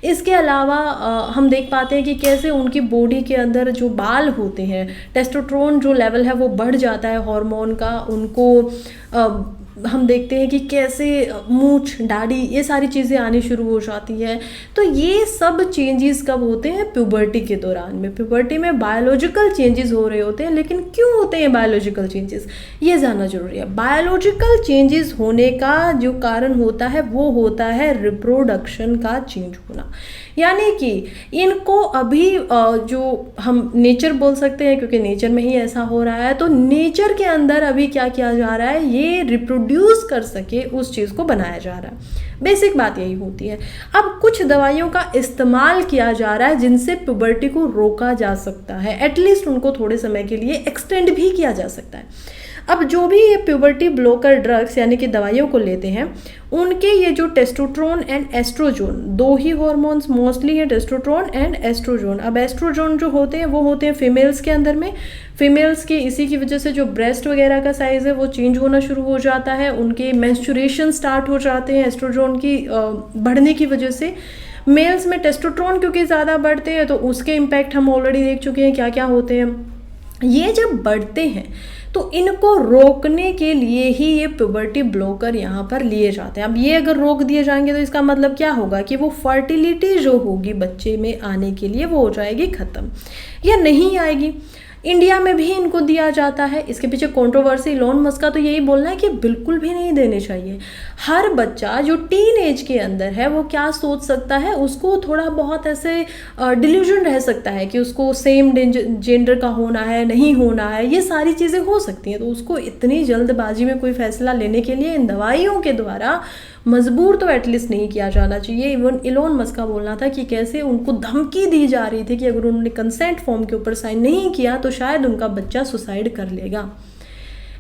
इसके अलावा हम देख पाते हैं कि कैसे उनकी बॉडी के अंदर जो बाल होते हैं, टेस्टोस्टेरोन जो लेवल है वो बढ़ जाता है हार्मोन का। उनको हम देखते हैं कि कैसे मूंछ, दाढ़ी, ये सारी चीज़ें आनी शुरू हो जाती है। तो ये सब चेंजेस कब होते हैं? प्यूबर्टी के दौरान में। प्यूबर्टी में बायोलॉजिकल चेंजेस हो रहे होते हैं। लेकिन क्यों होते हैं बायोलॉजिकल चेंजेस, ये जानना जरूरी है। बायोलॉजिकल चेंजेस होने का जो कारण होता है वो होता है रिप्रोडक्शन का चेंज होना। यानी कि इनको अभी जो हम नेचर बोल सकते हैं, क्योंकि नेचर में ही ऐसा हो रहा है, तो नेचर के अंदर अभी क्या किया जा रहा है, ये रिप्रोड्यूस कर सके उस चीज़ को बनाया जा रहा है। बेसिक बात यही होती है। अब कुछ दवाइयों का इस्तेमाल किया जा रहा है जिनसे प्यूबर्टी को रोका जा सकता है, एटलीस्ट उनको थोड़े समय के लिए एक्सटेंड भी किया जा सकता है। अब जो भी ये प्यूबर्टी ब्लॉकर ड्रग्स यानी कि दवाइयों को लेते हैं, उनके ये जो टेस्टोस्टेरोन एंड एस्ट्रोजोन, दो ही हार्मोन्स मोस्टली है, टेस्टोस्टेरोन एंड एस्ट्रोजोन। अब एस्ट्रोजोन जो होते हैं वो होते हैं फीमेल्स के अंदर में। फीमेल्स के इसी की वजह से जो ब्रेस्ट वगैरह का साइज़ है वो चेंज होना शुरू हो जाता है, उनके मेंस्ट्रुएशन स्टार्ट हो जाते हैं एस्ट्रोजोन की बढ़ने की वजह से। मेल्स में टेस्टोस्टेरोन क्योंकि ज़्यादा बढ़ते हैं तो उसके इम्पैक्ट हम ऑलरेडी देख चुके हैं क्या क्या होते हैं। ये जब बढ़ते हैं तो इनको रोकने के लिए ही ये प्यूबर्टी ब्लॉकर यहाँ पर लिए जाते हैं। अब ये अगर रोक दिए जाएंगे तो इसका मतलब क्या होगा कि वो फर्टिलिटी जो होगी बच्चे में आने के लिए वो हो जाएगी ख़त्म या नहीं आएगी। इंडिया में भी इनको दिया जाता है। इसके पीछे कंट्रोवर्सी इलोन मस्क का तो यही बोलना है कि बिल्कुल भी नहीं देने चाहिए। हर बच्चा जो टीन एज के अंदर है वो क्या सोच सकता है, उसको थोड़ा बहुत ऐसे डिल्यूजन रह सकता है कि उसको सेम जेंडर का होना है, नहीं होना है, ये सारी चीज़ें हो सकती हैं। तो उसको इतनी जल्दबाजी में कोई फैसला लेने के लिए इन दवाइयों के द्वारा मजबूर तो एटलीस्ट नहीं किया जाना चाहिए। इवन इलोन मस्क का बोलना था कि कैसे उनको धमकी दी जा रही थी कि अगर उन्होंने कंसेंट फॉर्म के ऊपर साइन नहीं किया तो शायद उनका बच्चा सुसाइड कर लेगा।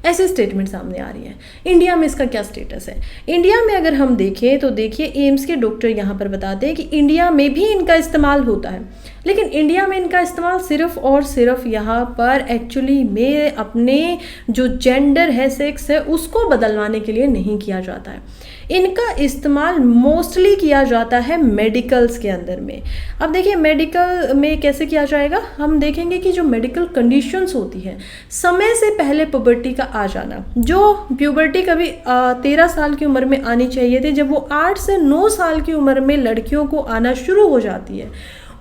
ऐसी स्टेटमेंट सामने आ रही है। इंडिया में इसका क्या स्टेटस है? इंडिया में अगर हम देखें तो देखिए एम्स के डॉक्टर यहाँ पर बताते हैं कि इंडिया में भी इनका इस्तेमाल होता है, लेकिन इंडिया में इनका इस्तेमाल सिर्फ और सिर्फ यहाँ पर एक्चुअली में अपने जो जेंडर है, सेक्स है, उसको बदलवाने के लिए नहीं किया जाता है। इनका इस्तेमाल मोस्टली किया जाता है मेडिकल्स के अंदर में। अब देखिए मेडिकल में कैसे किया जाएगा, हम देखेंगे कि जो मेडिकल कंडीशंस होती है, समय से पहले प्यूबर्टी का आ जाना, जो प्यूबर्टी कभी 13 साल की उम्र में आनी चाहिए थी, जब वो 8 से 9 साल की उम्र में लड़कियों को आना शुरू हो जाती है,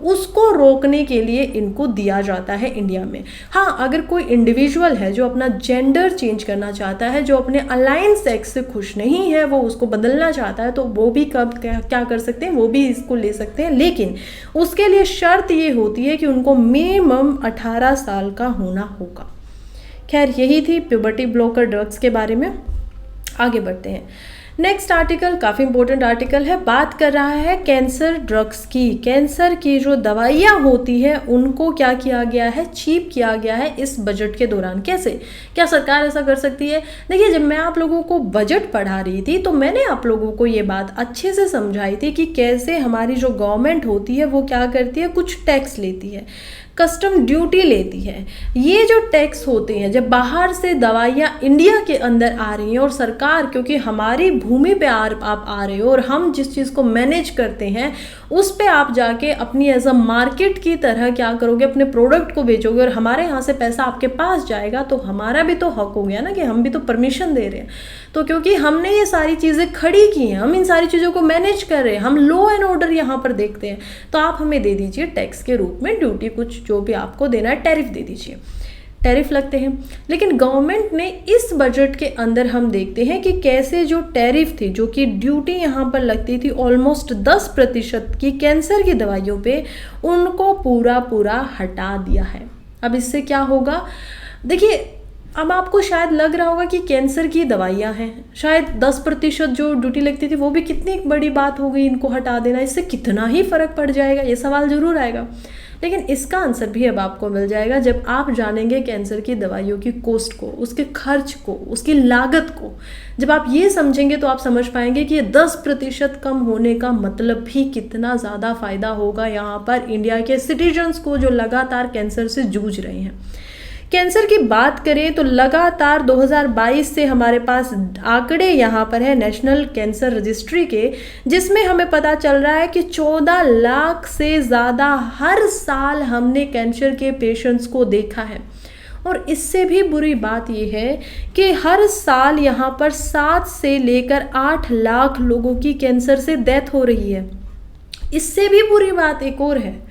उसको रोकने के लिए इनको दिया जाता है इंडिया में। हाँ, अगर कोई इंडिविजुअल है जो अपना जेंडर चेंज करना चाहता है, जो अपने अलाइन सेक्स से खुश नहीं है, वो उसको बदलना चाहता है, तो वो भी कब क्या कर सकते हैं, वो भी इसको ले सकते हैं। लेकिन उसके लिए शर्त ये होती है कि उनको मिनिमम 18 साल का होना होगा। खैर, यही थी प्यूबर्टी ब्लॉकर ड्रग्स के बारे में। आगे बढ़ते हैं। नेक्स्ट आर्टिकल काफ़ी इंपॉर्टेंट आर्टिकल है, बात कर रहा है कैंसर ड्रग्स की। कैंसर की जो दवाइयाँ होती है उनको क्या किया गया है, चीप किया गया है इस बजट के दौरान। कैसे, क्या सरकार ऐसा कर सकती है? देखिए, जब मैं आप लोगों को बजट पढ़ा रही थी तो मैंने आप लोगों को ये बात अच्छे से समझाई थी कि कैसे हमारी जो गवर्नमेंट होती है वो क्या करती है, कुछ टैक्स लेती है, कस्टम ड्यूटी लेती है। ये जो टैक्स होते हैं, जब बाहर से दवाइयाँ इंडिया के अंदर आ रही हैं और सरकार, क्योंकि हमारी भूमि पे आप आ रहे हो और हम जिस चीज़ को मैनेज करते हैं उस पे आप जाके अपनी एज अ मार्केट की तरह क्या करोगे, अपने प्रोडक्ट को बेचोगे और हमारे यहाँ से पैसा आपके पास जाएगा, तो हमारा भी तो हक हो गया ना कि हम भी तो परमिशन दे रहे हैं। तो क्योंकि हमने ये सारी चीज़ें खड़ी की हैं, हम इन सारी चीज़ों को मैनेज कर रहे हैं, हम लॉ एंड ऑर्डर यहाँ पर देखते हैं, तो आप हमें दे दीजिए टैक्स के रूप में ड्यूटी, कुछ जो भी आपको देना है टैरिफ दे दीजिए। टैरिफ लगते हैं। लेकिन गवर्नमेंट ने इस बजट के अंदर हम देखते हैं कि कैसे जो टैरिफ थी, जो कि ड्यूटी यहाँ पर लगती थी ऑलमोस्ट 10% की कैंसर की दवाइयों पे, उनको पूरा हटा दिया है। अब इससे क्या होगा, देखिए अब आपको शायद लग रहा होगा कि कैंसर की दवाइयाँ हैं, शायद 10% जो ड्यूटी लगती थी वो भी कितनी बड़ी बात हो गई, इनको हटा देना, इससे कितना ही फ़र्क पड़ जाएगा, ये सवाल ज़रूर आएगा। लेकिन इसका आंसर भी अब आपको मिल जाएगा जब आप जानेंगे कैंसर की दवाइयों की कॉस्ट को, उसके खर्च को, उसकी लागत को। जब आप ये समझेंगे तो आप समझ पाएंगे कि ये 10% कम होने का मतलब भी कितना ज़्यादा फ़ायदा होगा यहाँ पर इंडिया के सिटीजन्स को जो लगातार कैंसर से जूझ रहे हैं। कैंसर की बात करें तो लगातार 2022 से हमारे पास आंकड़े यहाँ पर है नेशनल कैंसर रजिस्ट्री के, जिसमें हमें पता चल रहा है कि 14 लाख से ज़्यादा हर साल हमने कैंसर के पेशेंट्स को देखा है। और इससे भी बुरी बात यह है कि हर साल यहाँ पर 7 से लेकर 8 लाख लोगों की कैंसर से डेथ हो रही है। इससे भी बुरी बात एक और है,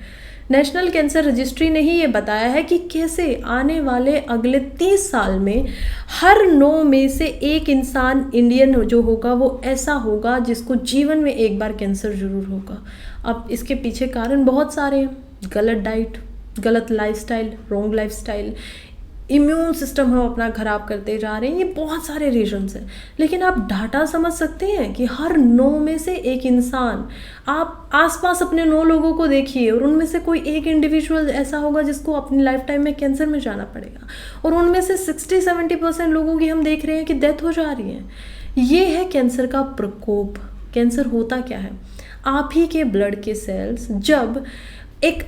नेशनल कैंसर रजिस्ट्री ने ही ये बताया है कि कैसे आने वाले अगले 30 साल में हर 9 में से एक इंसान इंडियन जो होगा वो ऐसा होगा जिसको जीवन में एक बार कैंसर जरूर होगा। अब इसके पीछे कारण बहुत सारे हैं, गलत डाइट, गलत lifestyle, wrong lifestyle, immune system हम अपना ख़राब करते जा रहे हैं, ये बहुत सारे रीजन्स हैं। लेकिन आप डाटा समझ सकते हैं कि हर 9 में से एक इंसान, आप आसपास अपने 9 लोगों को देखिए और उनमें से कोई एक इंडिविजुअल ऐसा होगा जिसको अपनी लाइफ टाइम में कैंसर में जाना पड़ेगा, और उनमें से 60-70% लोगों की हम देख रहे हैं कि डेथ हो जा रही है। ये है कैंसर का प्रकोप। कैंसर होता क्या है, आप ही के ब्लड के सेल्स जब एक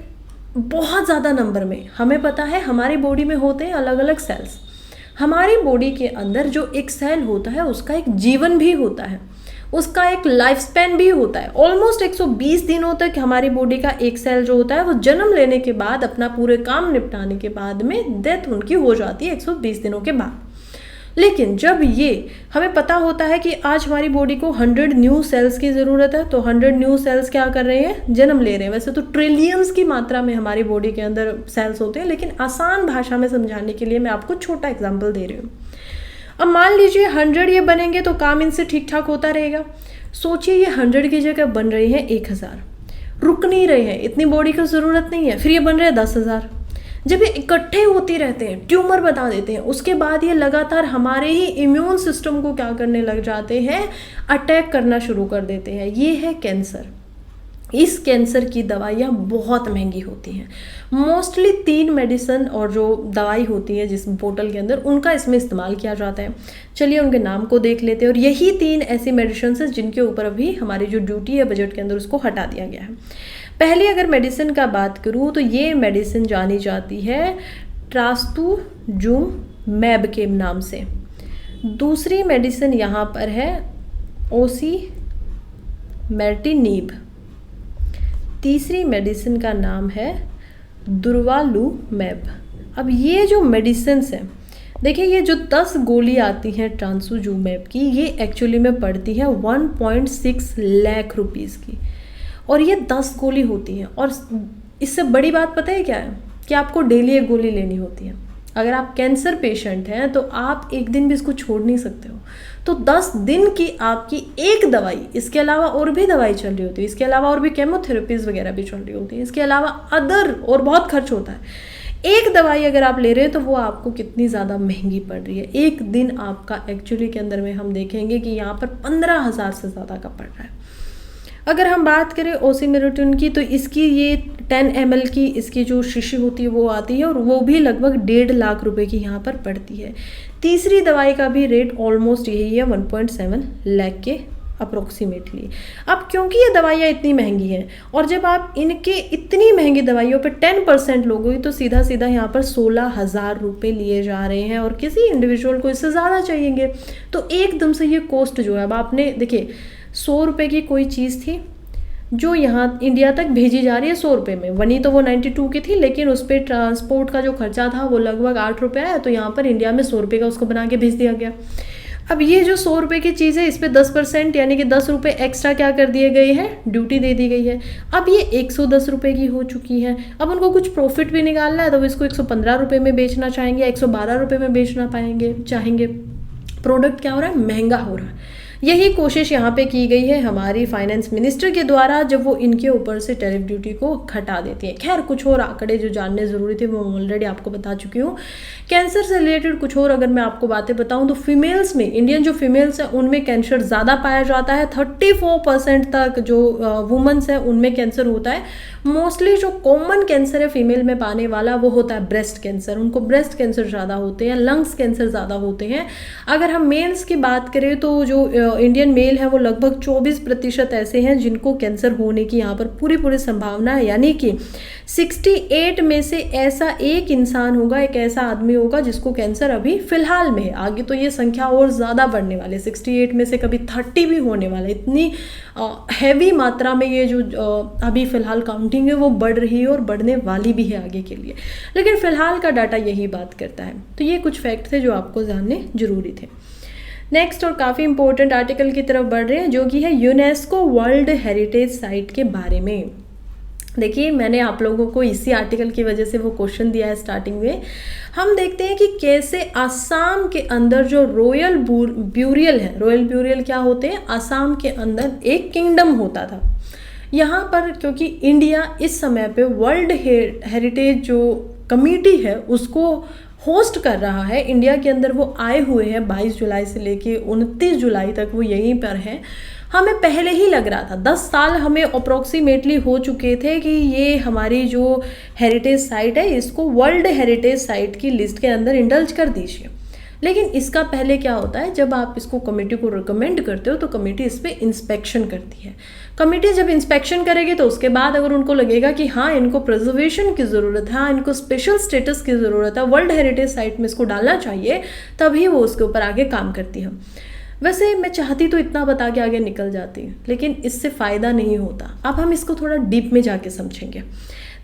बहुत ज़्यादा नंबर में, हमें पता है हमारी बॉडी में होते हैं अलग अलग सेल्स, हमारी बॉडी के अंदर जो एक सेल होता है उसका एक जीवन भी होता है, उसका एक लाइफ स्पैन भी होता है। ऑलमोस्ट 120 दिनों तक हमारी बॉडी का एक सेल जो होता है वो जन्म लेने के बाद अपना पूरे काम निपटाने के बाद में डेथ उनकी हो जाती है 120 दिनों के बाद। लेकिन जब ये हमें पता होता है कि आज हमारी बॉडी को 100 न्यू सेल्स की ज़रूरत है, तो 100 न्यू सेल्स क्या कर रहे हैं, जन्म ले रहे हैं। वैसे तो ट्रिलियंस की मात्रा में हमारी बॉडी के अंदर सेल्स होते हैं, लेकिन आसान भाषा में समझाने के लिए मैं आपको छोटा एग्जाम्पल दे रही हूँ। अब मान लीजिए 100 ये बनेंगे तो काम इनसे ठीक ठाक होता रहेगा। सोचिए ये 100 की जगह बन रहे हैं 1000, रुक नहीं रहे हैं, इतनी बॉडी की ज़रूरत नहीं है, फिर ये बन रहे हैं 10,000। जब ये इकट्ठे होती रहते हैं, ट्यूमर बता देते हैं, उसके बाद ये लगातार हमारे ही इम्यून सिस्टम को क्या करने लग जाते हैं, अटैक करना शुरू कर देते हैं। ये है कैंसर। इस कैंसर की दवाइयाँ बहुत महंगी होती हैं। मोस्टली 3 मेडिसिन और जो दवाई होती है जिस बोतल के अंदर, उनका इसमें इस्तेमाल किया जाता है। चलिए उनके नाम को देख लेते हैं, और यही 3 ऐसी मेडिसिन है जिनके ऊपर अभी हमारी जो ड्यूटी है बजट के अंदर उसको हटा दिया गया है। पहली अगर मेडिसिन का बात करूँ तो ये मेडिसिन जानी जाती है ट्रास्तुजुमैब के नाम से। दूसरी मेडिसिन यहाँ पर है ओसिमेटिनिब। तीसरी मेडिसिन का नाम है दुर्वालुमैब। अब ये जो मेडिसिन हैं, देखिए ये जो 10 गोली आती हैं ट्रांसुजुमैब की, ये एक्चुअली में पड़ती है 1.6 लाख रुपीज़ की, और ये 10 गोली होती हैं। और इससे बड़ी बात पता है क्या है, कि आपको डेली एक गोली लेनी होती है। अगर आप कैंसर पेशेंट हैं तो आप एक दिन भी इसको छोड़ नहीं सकते हो। तो 10 दिन की आपकी एक दवाई, इसके अलावा और भी दवाई चल रही होती है, इसके अलावा और भी केमोथेरेपीज़ वगैरह भी चल रही होती है, इसके अलावा अदर और बहुत खर्च होता है। एक दवाई अगर आप ले रहे हैं तो वो आपको कितनी ज़्यादा महंगी पड़ रही है। एक दिन आपका एक्चुअली के अंदर में हम देखेंगे कि यहाँ पर 15,000 से ज़्यादा का पड़ रहा है। अगर हम बात करें ओसिमेटिन की, तो इसकी ये 10 ml की इसकी जो शीशी होती है वो आती है, और वो भी लगभग 1.5 लाख रुपए की यहाँ पर पड़ती है। तीसरी दवाई का भी रेट ऑलमोस्ट यही है, 1.7 लाख के अप्रोक्सीमेटली। अब क्योंकि ये दवाइयाँ इतनी महंगी हैं, और जब आप इनके इतनी महंगी दवाइयों पे 10% लोगों की, तो सीधा सीधा यहाँ पर 16,000 रुपये लिए जा रहे हैं, और किसी इंडिविजुअल को इससे ज़्यादा चाहिएंगे। तो एकदम से ये कॉस्ट जो है, अब आपने देखिए 100 रुपये की कोई चीज़ थी जो यहाँ इंडिया तक भेजी जा रही है 100 रुपये में, बनी तो वो 92 की थी, लेकिन उस पर ट्रांसपोर्ट का जो खर्चा था वो लगभग 8 रुपये आया, तो यहाँ पर इंडिया में 100 रुपये का उसको बना के भेज दिया गया। अब ये जो 100 रुपये की चीज़ है, इस पर 10% यानी कि 10 रुपये एक्स्ट्रा क्या कर दिए गए हैं, ड्यूटी दे दी गई है। अब ये 110 रुपये की हो चुकी है। अब उनको कुछ प्रॉफिट भी निकालना है, तो वो इसको 115 रुपये में बेचना चाहेंगे, 112 रुपये में बेचना चाहेंगे। प्रोडक्ट क्या हो रहा है, महंगा हो रहा है। यही कोशिश यहाँ पे की गई है हमारी फाइनेंस मिनिस्टर के द्वारा, जब वो इनके ऊपर से टैरिफ ड्यूटी को हटा देती है। खैर कुछ और आंकड़े जो जानने ज़रूरी थे वो ऑलरेडी आपको बता चुकी हूँ। कैंसर से रिलेटेड कुछ और अगर मैं आपको बातें बताऊँ तो फीमेल्स में, इंडियन जो फीमेल्स हैं उनमें कैंसर ज़्यादा पाया जाता है। 34% तक जो वुमेंस हैं उनमें कैंसर होता है। मोस्टली जो कॉमन कैंसर है फीमेल में पाने वाला वो होता है ब्रेस्ट कैंसर, उनको ब्रेस्ट कैंसर ज़्यादा होते हैं, लंग्स कैंसर ज़्यादा होते हैं। अगर हम मेल्स की बात करें तो जो इंडियन मेल है वो लगभग 24% ऐसे हैं जिनको कैंसर होने की यहाँ पर पूरी संभावना है। यानी कि 68 में से ऐसा एक इंसान होगा, एक ऐसा आदमी होगा जिसको कैंसर अभी फिलहाल में है। आगे तो ये संख्या और ज़्यादा बढ़ने वाले, 68 में से कभी 30 भी होने वाला। इतनी हैवी मात्रा में ये जो अभी फ़िलहाल काउंटिंग है वो बढ़ रही है और बढ़ने वाली भी है आगे के लिए, लेकिन फ़िलहाल का डाटा यही बात करता है। तो ये कुछ फैक्ट थे जो आपको जानने ज़रूरी थे। नेक्स्ट और काफ़ी इंपॉर्टेंट आर्टिकल की तरफ बढ़ रहे हैं जो कि है यूनेस्को वर्ल्ड हेरिटेज साइट के बारे में। देखिए मैंने आप लोगों को इसी आर्टिकल की वजह से वो क्वेश्चन दिया है स्टार्टिंग में। हम देखते हैं कि कैसे आसाम के अंदर जो रॉयल ब्यूरियल है, रॉयल ब्यूरियल क्या होते हैं, आसाम के अंदर एक किंगडम होता था। यहाँ पर क्योंकि इंडिया इस समय पे वर्ल्ड हेरिटेज जो कमेटी है उसको होस्ट कर रहा है, इंडिया के अंदर वो आए हुए हैं 22 जुलाई से लेके 29 जुलाई तक वो यहीं पर हैं। हमें पहले ही लग रहा था, 10 साल हमें अप्रोक्सीमेटली हो चुके थे कि ये हमारी जो हेरिटेज साइट है इसको वर्ल्ड हेरिटेज साइट की लिस्ट के अंदर इंडल्ज कर दीजिए। लेकिन इसका पहले क्या होता है, जब आप इसको कमेटी को रिकमेंड करते हो तो कमेटी इस पर इंस्पेक्शन करती है। कमेटी जब इंस्पेक्शन करेगी तो उसके बाद अगर उनको लगेगा कि हाँ इनको प्रिजर्वेशन की ज़रूरत है, हाँ इनको स्पेशल स्टेटस की ज़रूरत है, वर्ल्ड हेरिटेज साइट में इसको डालना चाहिए, तभी वो उसके ऊपर आगे काम करती है। वैसे मैं चाहती तो इतना बता के आगे निकल जाती, लेकिन इससे फ़ायदा नहीं होता। अब हम इसको थोड़ा डीप में जाके समझेंगे।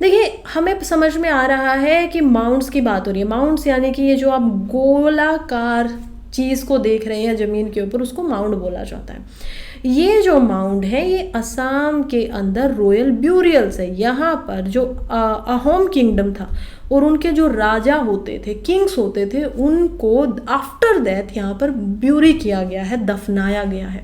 देखिए हमें समझ में आ रहा है कि माउंट्स की बात हो रही है। माउंट्स यानी कि ये जो आप गोलाकार चीज़ को देख रहे हैं ज़मीन के ऊपर, उसको माउंट बोला जाता है। ये जो माउंट है ये असम के अंदर रॉयल ब्यूरियल्स है। यहाँ पर जो अहोम किंगडम था और उनके जो राजा होते थे, किंग्स होते थे, उनको आफ्टर डेथ यहाँ पर ब्यूरी किया गया है, दफनाया गया है।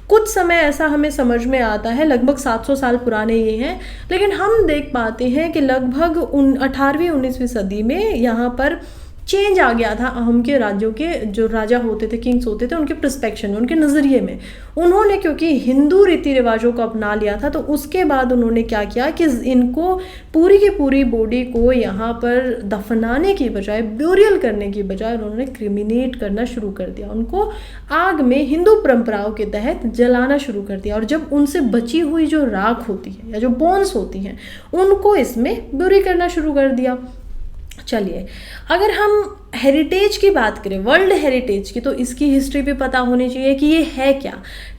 कुछ समय ऐसा हमें समझ में आता है, लगभग 700 साल पुराने ये हैं, लेकिन हम देख पाते हैं कि लगभग 18वीं 19वीं सदी में यहाँ पर चेंज आ गया था। अहोम के राज्यों के जो राजा होते थे, किंग्स होते थे, उनके पर्सपेक्शन में, उनके नज़रिए में, उन्होंने क्योंकि हिंदू रीति रिवाजों को अपना लिया था, तो उसके बाद उन्होंने क्या किया कि इनको पूरी की पूरी बॉडी को यहाँ पर दफनाने की बजाय, ब्यूरियल करने की बजाय उन्होंने क्रिमिनेट करना शुरू कर दिया। उनको आग में हिंदू परंपराओं के तहत जलाना शुरू कर दिया, और जब उनसे बची हुई जो राख होती है या जो बोन्स होती हैं उनको इसमें ब्यूरी करना शुरू कर दिया। चलिए अगर हम हेरिटेज की बात करें, वर्ल्ड हेरिटेज की, तो इसकी हिस्ट्री भी पता होनी चाहिए कि ये है क्या।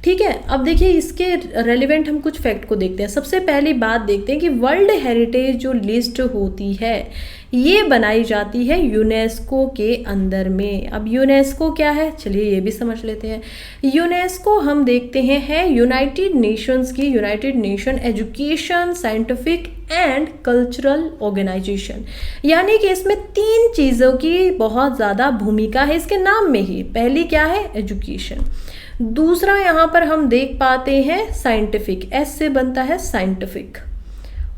ठीक है, अब देखिए इसके रेलिवेंट हम कुछ फैक्ट को देखते हैं। सबसे पहली बात देखते हैं कि वर्ल्ड हेरिटेज जो लिस्ट होती है ये बनाई जाती है यूनेस्को के अंदर में। अब यूनेस्को क्या है, चलिए ये भी समझ लेते हैं। यूनेस्को हम देखते हैं है यूनाइटेड नेशंस की, United Nation Education, Scientific and Cultural Organization. यानी कि इसमें 3 चीज़ों की बहुत ज़्यादा भूमिका है इसके नाम में ही। पहली क्या है, एजुकेशन। दूसरा यहाँ पर हम देख पाते हैं साइंटिफिक, एस से बनता है साइंटिफिक,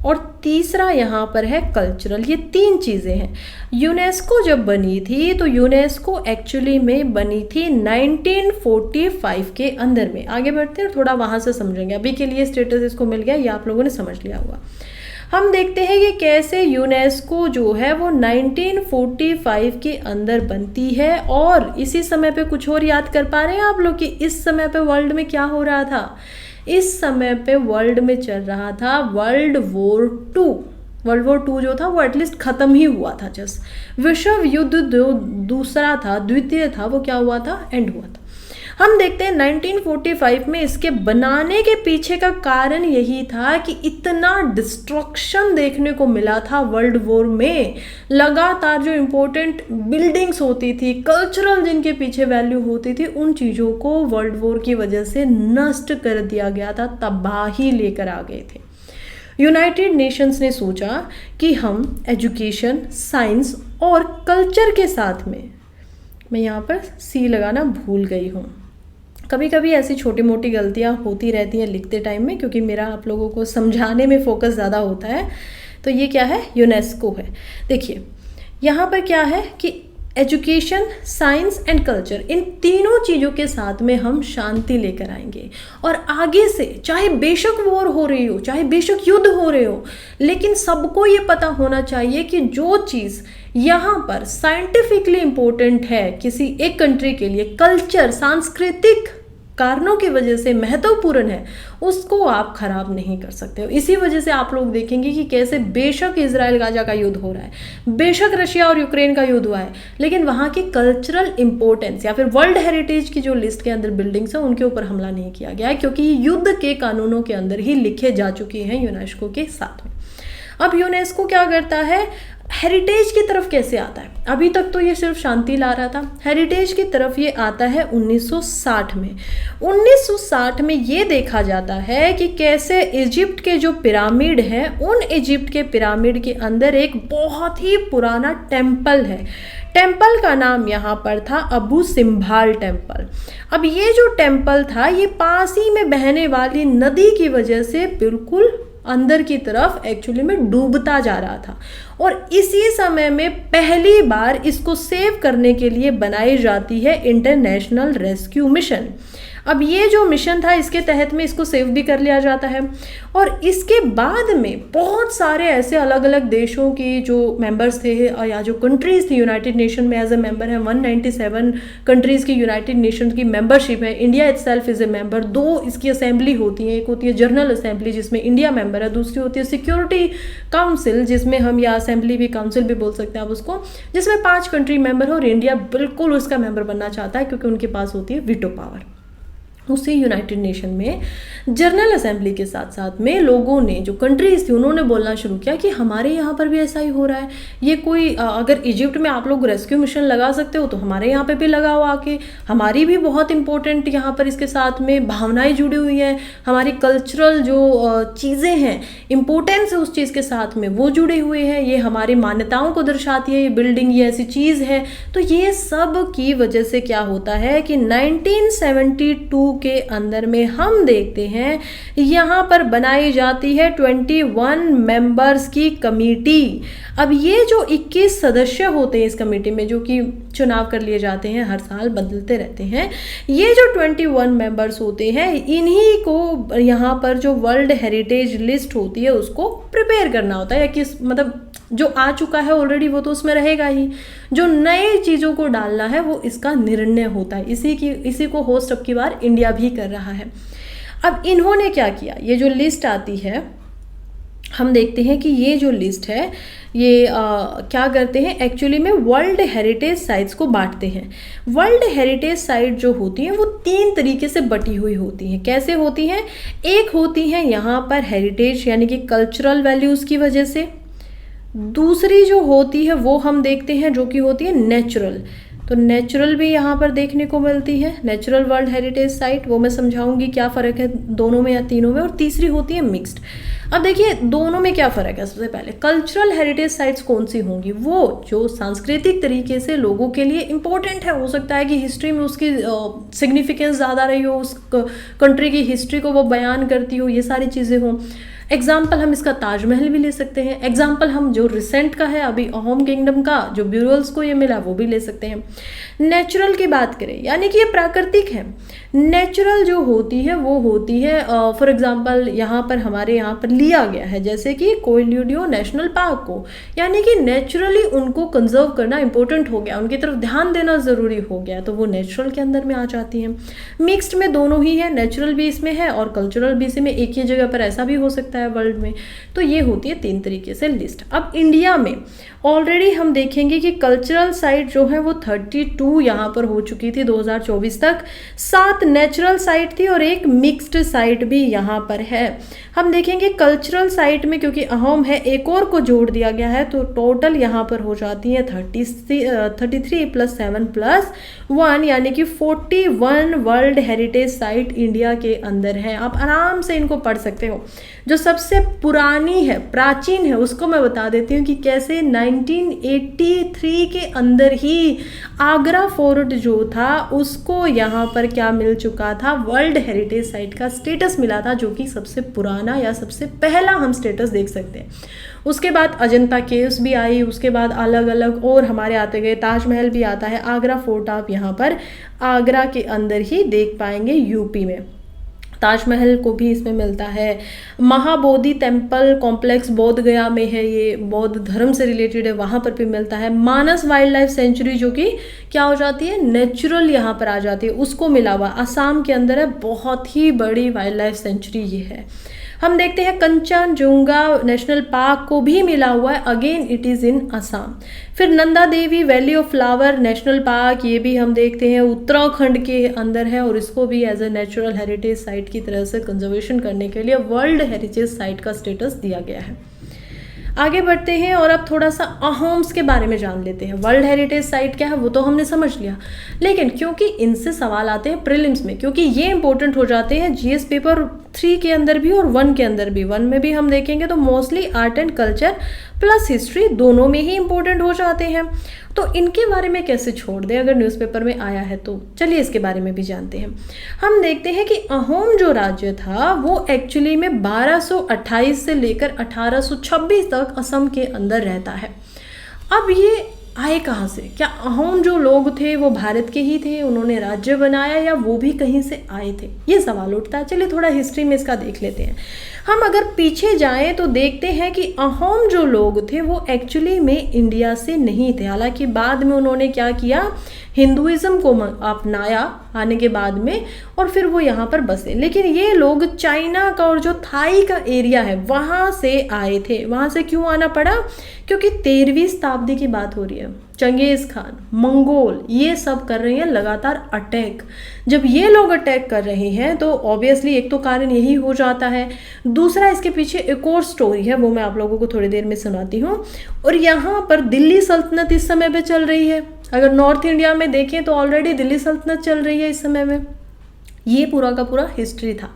और तीसरा यहाँ पर है कल्चरल। ये 3 चीज़ें हैं। यूनेस्को जब बनी थी तो यूनेस्को एक्चुअली में बनी थी 1945 के अंदर में। आगे बढ़ते हैं, थोड़ा वहाँ से समझेंगे। अभी के लिए स्टेटस इसको मिल गया, ये आप लोगों ने समझ लिया होगा। हम देखते हैं कि कैसे यूनेस्को जो है वो 1945 के अंदर बनती है। और इसी समय पे कुछ और याद कर पा रहे हैं आप लोग कि इस समय पे वर्ल्ड में क्या हो रहा था। इस समय पे वर्ल्ड में चल रहा था वर्ल्ड वॉर 2। वर्ल्ड वॉर 2 जो था वो एटलीस्ट ख़त्म ही हुआ था। जस्ट विश्व युद्ध जो दूसरा था, द्वितीय था, वो क्या हुआ था, एंड हुआ था। हम देखते हैं 1945 में इसके बनाने के पीछे का कारण यही था कि इतना डिस्ट्रक्शन देखने को मिला था वर्ल्ड वॉर में। लगातार जो इम्पोर्टेंट बिल्डिंग्स होती थी, कल्चरल जिनके पीछे वैल्यू होती थी, उन चीज़ों को वर्ल्ड वॉर की वजह से नष्ट कर दिया गया था, तबाही लेकर आ गए थे। यूनाइटेड नेशंस ने सोचा कि हम एजुकेशन, साइंस और कल्चर के साथ में, मैं यहाँ पर सी लगाना भूल गई हूँ, कभी कभी ऐसी छोटी मोटी गलतियाँ होती रहती हैं लिखते टाइम में, क्योंकि मेरा आप लोगों को समझाने में फोकस ज़्यादा होता है। तो ये क्या है, यूनेस्को है। देखिए यहाँ पर क्या है कि एजुकेशन, साइंस एंड कल्चर, इन तीनों चीज़ों के साथ में हम शांति लेकर आएंगे। और आगे से चाहे बेशक वॉर हो रही हो, चाहे बेशक युद्ध हो रहे हो, लेकिन सबको ये पता होना चाहिए कि जो चीज़ यहाँ पर साइंटिफिकली इम्पोर्टेंट है किसी एक कंट्री के लिए, कल्चर, सांस्कृतिक कारणों की वजह से महत्वपूर्ण है, उसको आप खराब नहीं कर सकते हो। इसी वजह से आप लोग देखेंगे कि कैसे बेशक इजराइल गाजा का युद्ध हो रहा है, बेशक रशिया और यूक्रेन का युद्ध हुआ है, लेकिन वहाँ की कल्चरल इंपॉर्टेंस या फिर वर्ल्ड हेरिटेज की जो लिस्ट के अंदर बिल्डिंग्स हैं उनके ऊपर हमला नहीं किया गया है, क्योंकि ये युद्ध के कानूनों के अंदर ही लिखे जा चुके हैं यूनेस्को के साथ में। अब यूनेस्को क्या करता है, हेरिटेज की तरफ कैसे आता है? अभी तक तो ये सिर्फ शांति ला रहा था, हेरिटेज की तरफ ये आता है 1960 में। 1960 में ये देखा जाता है कि कैसे इजिप्ट के जो पिरामिड हैं, उन इजिप्ट के पिरामिड के अंदर एक बहुत ही पुराना टेम्पल है। टेम्पल का नाम यहाँ पर था अबू सिम्बाल टेम्पल। अब ये जो टेम्पल था, ये पास ही में बहने वाली नदी की वजह से बिल्कुल अंदर की तरफ एक्चुअली में डूबता जा रहा था, और इसी समय में पहली बार इसको सेव करने के लिए बनाई जाती है इंटरनेशनल रेस्क्यू मिशन। अब ये जो मिशन था, इसके तहत में इसको सेव भी कर लिया जाता है, और इसके बाद में बहुत सारे ऐसे अलग अलग देशों की जो मेंबर्स थे या जो कंट्रीज थी यूनाइटेड नेशन में एज ए मेंबर है, 197 कंट्रीज़ की यूनाइटेड नेशन की मेंबरशिप है। India itself is a member. 2 इसकी असेंबली होती है, एक होती है जनरल असेंबली जिसमें इंडिया मेंबर है, दूसरी होती है सिक्योरिटी काउंसिल जिसमें हम, या असेंबली भी, काउंसिल भी बोल सकते हैं आप उसको, जिसमें 5 कंट्री मेंबर है, और इंडिया बिल्कुल उसका मेंबर बनना चाहता है क्योंकि उनके पास होती है वीटो पावर। उसी यूनाइटेड नेशन में जनरल असेंबली के साथ साथ में लोगों ने, जो कंट्रीज थी, उन्होंने बोलना शुरू किया कि हमारे यहाँ पर भी ऐसा ही हो रहा है। ये कोई अगर इजिप्ट में आप लोग रेस्क्यू मिशन लगा सकते हो तो हमारे यहाँ पे भी लगाओ आके, हमारी भी बहुत इंपॉर्टेंट यहाँ पर इसके साथ में भावनाएं जुड़ी हुई हैं, हमारी कल्चरल जो चीज़ें हैं, इम्पोर्टेंस है उस चीज़ के साथ में, वो जुड़े हुए हैं, ये हमारी मान्यताओं को दर्शाती है, ये बिल्डिंग, ये ऐसी चीज़ है। तो ये सब की वजह से क्या होता है कि 1972 के अंदर में हम देखते हैं यहाँ पर बनाई जाती है 21 मेंबर्स की कमेटी। अब ये जो 21 सदस्य होते हैं इस कमेटी में, जो कि चुनाव कर लिए जाते हैं, हर साल बदलते रहते हैं, ये जो 21 मेंबर्स होते हैं, इन्हीं को यहाँ पर जो वर्ल्ड हेरिटेज लिस्ट होती है उसको प्रिपेयर करना होता है, या किस मतलब जो आ चुका है ऑलरेडी वो तो उसमें रहेगा ही, जो नए चीज़ों को डालना है वो इसका निर्णय होता है। इसी को होस्ट अब की बार इंडिया भी कर रहा है। अब इन्होंने क्या किया, ये जो लिस्ट आती है, हम देखते हैं कि ये जो लिस्ट है ये क्या करते हैं, एक्चुअली में वर्ल्ड हेरिटेज साइट्स को बांटते हैं। वर्ल्ड हेरिटेज साइट जो होती हैं वो 3 तरीके से बटी हुई होती हैं। कैसे होती हैं? एक होती हैं यहाँ पर हेरिटेज यानी कि कल्चरल वैल्यूज़ की वजह से, दूसरी जो होती है वो हम देखते हैं जो कि होती है नेचुरल। तो नेचुरल भी यहाँ पर देखने को मिलती है, नेचुरल वर्ल्ड हेरिटेज साइट, वो मैं समझाऊंगी क्या फ़र्क है दोनों में या तीनों में। और तीसरी होती है मिक्स्ड। अब देखिए दोनों में क्या फ़र्क है। सबसे पहले कल्चरल हेरिटेज साइट्स कौन सी होंगी? वो जो सांस्कृतिक तरीके से लोगों के लिए इम्पोर्टेंट है, हो सकता है कि हिस्ट्री में उसकी सिग्निफिकेंस ज़्यादा रही हो, उस कंट्री की हिस्ट्री को वो बयान करती हो, ये सारी चीज़ें हों। एग्जाम्पल हम इसका ताजमहल भी ले सकते हैं। एग्जाम्पल हम जो रिसेंट का है अभी अहोम किंगडम का जो ब्यूरल्स को ये मिला वो भी ले सकते हैं। नेचुरल की बात करें यानी कि ये प्राकृतिक है। नेचुरल जो होती है वो होती है फॉर एग्जांपल यहाँ पर हमारे यहाँ पर लिया गया है जैसे कि कोइलुडियो नेशनल पार्क को, यानी कि नेचुरली उनको कंजर्व करना इंपॉर्टेंट हो गया, उनकी तरफ ध्यान देना ज़रूरी हो गया, तो वो नेचुरल के अंदर में आ जाती हैं। मिक्स्ड में दोनों ही है, नेचुरल भी इसमें है और कल्चरल भी इसमें, एक ही जगह पर ऐसा भी हो सकता है वर्ल्ड में। तो ये होती है 3 तरीके से लिस्ट। अब इंडिया में ऑलरेडी हम देखेंगे कि कल्चरल साइट जो है वो 32 यहाँ पर हो चुकी थी 2024 तक। 7 नेचुरल साइट थी और एक मिक्स्ड साइट भी यहाँ पर है। हम देखेंगे कल्चरल साइट में क्योंकि अहोम है एक और को जोड़ दिया गया है तो टोटल यहाँ पर हो जाती है 33 + 7 + 1 यानी कि 41 वर्ल्ड हेरिटेज साइट इंडिया के अंदर है। आप आराम से इनको पढ़ सकते हो। जो सबसे पुरानी है, प्राचीन है, उसको मैं बता देती हूँ कि कैसे 1983 के अंदर ही आगरा फोर्ट जो था उसको यहाँ पर क्या मिल चुका था, वर्ल्ड हेरिटेज साइट का स्टेटस मिला था, जो कि सबसे पुराना या सबसे पहला हम स्टेटस देख सकते हैं। उसके बाद अजंता केव्स भी आई, उसके बाद अलग अलग और हमारे आते गए, ताजमहल भी आता है। आगरा फोर्ट आप यहाँ पर आगरा के अंदर ही देख पाएंगे, यूपी में ताजमहल को भी इसमें मिलता है। महाबोधि टेम्पल कॉम्प्लेक्स बोध गया में है, ये बौद्ध धर्म से रिलेटेड है, वहाँ पर भी मिलता है। मानस वाइल्ड लाइफ सेंचुरी जो कि क्या हो जाती है, नेचुरल यहाँ पर आ जाती है, उसको मिला हुआ असम के अंदर है, बहुत ही बड़ी वाइल्ड लाइफ सेंचुरी ये है। हम देखते हैं कंचनजुंगा नेशनल पार्क को भी मिला हुआ है, again it is in Assam. फिर Nanda Devi valley of flower national park, ये भी हम देखते हैं उत्तराखंड के अंदर है, और इसको भी as a natural heritage site की तरह से कंजर्वेशन करने के लिए वर्ल्ड हेरिटेज साइट का स्टेटस दिया गया है। आगे बढ़ते हैं और अब थोड़ा सा अहोम्स के बारे में जान लेते हैं। वर्ल्ड हेरिटेज साइट क्या है वो तो हमने समझ लिया, लेकिन क्योंकि इनसे सवाल आते हैं प्रीलिम्स में, क्योंकि ये इंपॉर्टेंट हो जाते हैं जीएस पेपर 3 के अंदर भी और 1 के अंदर भी। 1 में भी हम देखेंगे तो mostly art and culture plus history दोनों में ही इंपॉर्टेंट हो जाते हैं, तो इनके बारे में कैसे छोड़ दें अगर न्यूज़पेपर में आया है तो। चलिए इसके बारे में भी जानते हैं। हम देखते हैं कि अहोम जो राज्य था वो एक्चुअली में 1228 से लेकर 1826 तक असम के अंदर रहता है। अब ये आए कहाँ से? क्या अहोम जो लोग थे वो भारत के ही थे, उन्होंने राज्य बनाया, या वो भी कहीं से आए थे? ये सवाल उठता है। चलिए थोड़ा हिस्ट्री में इसका देख लेते हैं। हम अगर पीछे जाएं तो देखते हैं कि अहोम जो लोग थे वो एक्चुअली में इंडिया से नहीं थे। हालांकि बाद में उन्होंने क्या किया, हिंदुइज्म को अपनाया आने के बाद में, और फिर वो यहाँ पर बसे। लेकिन ये लोग चाइना का और जो थाई का एरिया है वहाँ से आए थे। वहाँ से क्यों आना पड़ा? क्योंकि 13वीं शताब्दी की बात हो रही है। चंगेज़ खान, मंगोल, ये सब कर रहे हैं लगातार अटैक। जब ये लोग अटैक कर रहे हैं तो ऑब्वियसली एक तो कारण यही हो जाता है, दूसरा इसके पीछे एक और स्टोरी है, वो मैं आप लोगों को थोड़ी देर में सुनाती हूँ। और यहाँ पर दिल्ली सल्तनत इस समय पे चल रही है। अगर नॉर्थ इंडिया में देखें तो ऑलरेडी दिल्ली सल्तनत चल रही है इस समय में। ये पूरा का पूरा हिस्ट्री था।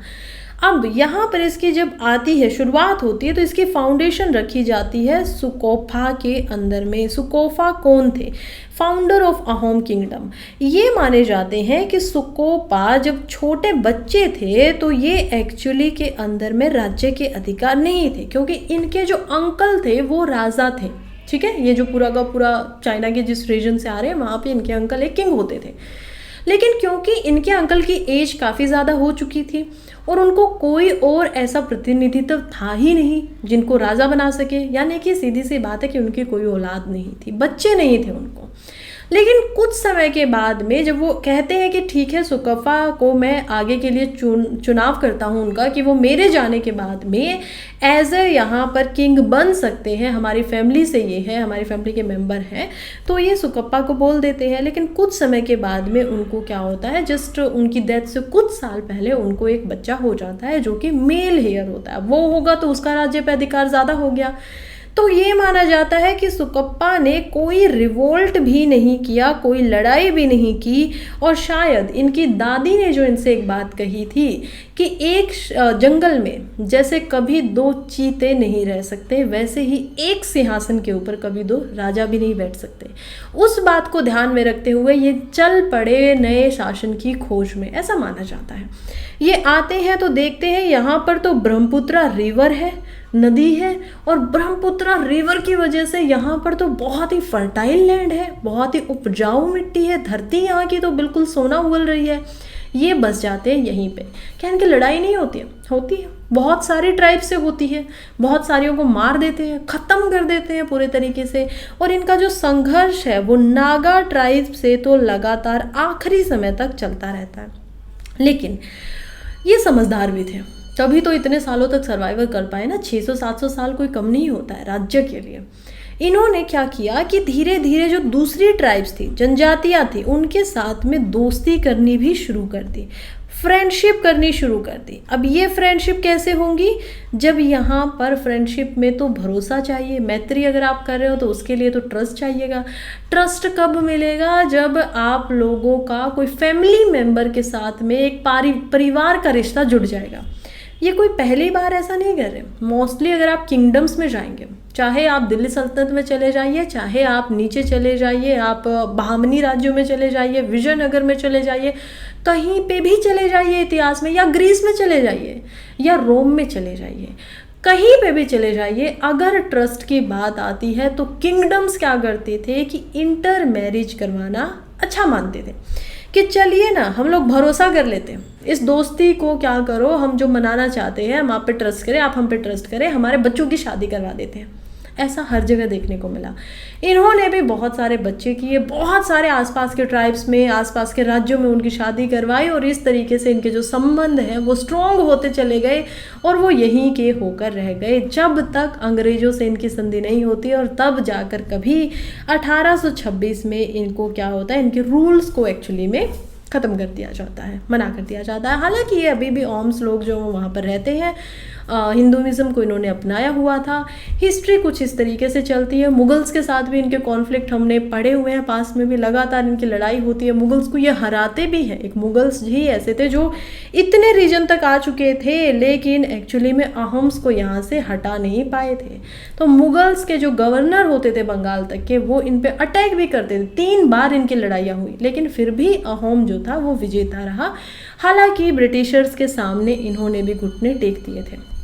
अब यहाँ पर इसकी जब आती है, शुरुआत होती है, तो इसकी फाउंडेशन रखी जाती है सुकोफा के अंदर में। सुकोफा कौन थे? Founder of Ahom kingdom. ये माने जाते हैं कि सुकोफा जब छोटे बच्चे थे तो ये एक्चुअली के अंदर में राज्य के अधिकार नहीं थे, क्योंकि इनके जो अंकल थे वो राजा थे। ठीक है, ये जो पूरा का पूरा चाइना के जिस रीजन से आ रहे हैं वहाँ पे इनके अंकल एक किंग होते थे। लेकिन क्योंकि इनके अंकल की एज काफ़ी ज़्यादा हो चुकी थी और उनको कोई और ऐसा प्रतिनिधित्व था ही नहीं जिनको राजा बना सके, यानी कि सीधी सी बात है कि उनकी कोई औलाद नहीं थी, बच्चे नहीं थे उनको। लेकिन कुछ समय के बाद में जब वो कहते हैं कि ठीक है, सुकोफा को मैं आगे के लिए चुनाव करता हूँ उनका, कि वो मेरे जाने के बाद में एज ए यहाँ पर किंग बन सकते हैं, हमारी फैमिली से ये है, हमारी फैमिली के मेंबर हैं, तो ये सुकोफा को बोल देते हैं। लेकिन कुछ समय के बाद में उनको क्या होता है, जस्ट उनकी डेथ से कुछ साल पहले उनको एक बच्चा हो जाता है जो कि मेल हेयर होता है। वो होगा तो उसका राज्य पे अधिकार ज़्यादा हो गया। तो ये माना जाता है कि सुकोफा ने कोई रिवोल्ट भी नहीं किया, कोई लड़ाई भी नहीं की, और शायद इनकी दादी ने जो इनसे एक बात कही थी कि एक जंगल में जैसे कभी 2 चीते नहीं रह सकते, वैसे ही एक सिंहासन के ऊपर कभी 2 राजा भी नहीं बैठ सकते। उस बात को ध्यान में रखते हुए ये चल पड़े नए शासन की खोज में, ऐसा माना जाता है। ये आते हैं तो देखते हैं यहाँ पर तो ब्रह्मपुत्रा रिवर है, नदी है, और ब्रह्मपुत्रा रिवर की वजह से यहाँ पर तो बहुत ही फर्टाइल लैंड है, बहुत ही उपजाऊ मिट्टी है, धरती यहाँ की तो बिल्कुल सोना उगल रही है। ये बस जाते हैं यहीं पे। क्या इनकी लड़ाई नहीं होती है? होती है, बहुत सारी ट्राइब से होती है, बहुत सारियों को मार देते हैं, ख़त्म कर देते हैं पूरे तरीके से। और इनका जो संघर्ष है वो नागा ट्राइब से तो लगातार आखिरी समय तक चलता रहता है। लेकिन ये समझदार भी थे, तभी तो इतने सालों तक सर्वाइवर कर पाए ना। 600-700 साल कोई कम नहीं होता है राज्य के लिए। इन्होंने क्या किया कि धीरे धीरे जो दूसरी ट्राइब्स थी, जनजातियाँ थी, उनके साथ में दोस्ती करनी भी शुरू कर दी, फ्रेंडशिप करनी शुरू कर दी। अब ये फ्रेंडशिप कैसे होंगी? जब यहाँ पर फ्रेंडशिप में तो भरोसा चाहिए, मैत्री अगर आप कर रहे हो तो उसके लिए तो ट्रस्ट चाहिएगा। ट्रस्ट कब मिलेगा? जब आप लोगों का कोई फैमिली मेम्बर के साथ में एक परिवार का रिश्ता जुड़ जाएगा। ये कोई पहली बार ऐसा नहीं कर रहे। मोस्टली अगर आप किंगडम्स में जाएंगे, चाहे आप दिल्ली सल्तनत में चले जाइए, चाहे आप नीचे चले जाइए, आप बहामनी राज्यों में चले जाइए, विजयनगर में चले जाइए, कहीं पे भी चले जाइए इतिहास में, या ग्रीस में चले जाइए, या रोम में चले जाइए, कहीं पे भी चले जाइए, अगर ट्रस्ट की बात आती है तो किंगडम्स क्या करते थे कि इंटर मैरिज करवाना अच्छा मानते थे कि चलिए ना हम लोग भरोसा कर लेते हैं, इस दोस्ती को क्या करो, हम जो मनाना चाहते हैं हम आप पे ट्रस्ट करें, आप हम पे ट्रस्ट करें, हमारे बच्चों की शादी करवा देते हैं। ऐसा हर जगह देखने को मिला। इन्होंने भी बहुत सारे बच्चे किए, बहुत सारे आसपास के ट्राइब्स में, आसपास के राज्यों में उनकी शादी करवाई, और इस तरीके से इनके जो संबंध हैं वो स्ट्रॉन्ग होते चले गए और वो यहीं के होकर रह गए जब तक अंग्रेज़ों से इनकी संधि नहीं होती, और तब जाकर कभी 1826 में इनको क्या होता है, इनके रूल्स को एक्चुअली में ख़त्म कर दिया जाता है, मना कर दिया जाता है। हालांकि ये अभी भी ओम्स लोग जो वहाँ पर रहते हैं, हिंदुइज़्म को इन्होंने अपनाया हुआ था। हिस्ट्री कुछ इस तरीके से चलती है। मुगल्स के साथ भी इनके कॉन्फ्लिक्ट हमने पढ़े हुए हैं, पास में भी लगातार इनकी लड़ाई होती है। मुगल्स को ये हराते भी हैं। एक मुगल्स ही ऐसे थे जो इतने रीजन तक आ चुके थे, लेकिन एक्चुअली में अहम्स को यहाँ से हटा नहीं पाए थे। तो मुगल्स के जो गवर्नर होते थे बंगाल तक के, वो इन पे अटैक भी करते थे। 3 बार इनकी लड़ाइयाँ हुई, लेकिन फिर भी अहोम जो था वो विजेता रहा। हालांकि ब्रिटिशर्स के सामने इन्होंने भी घुटने टेक दिए थे।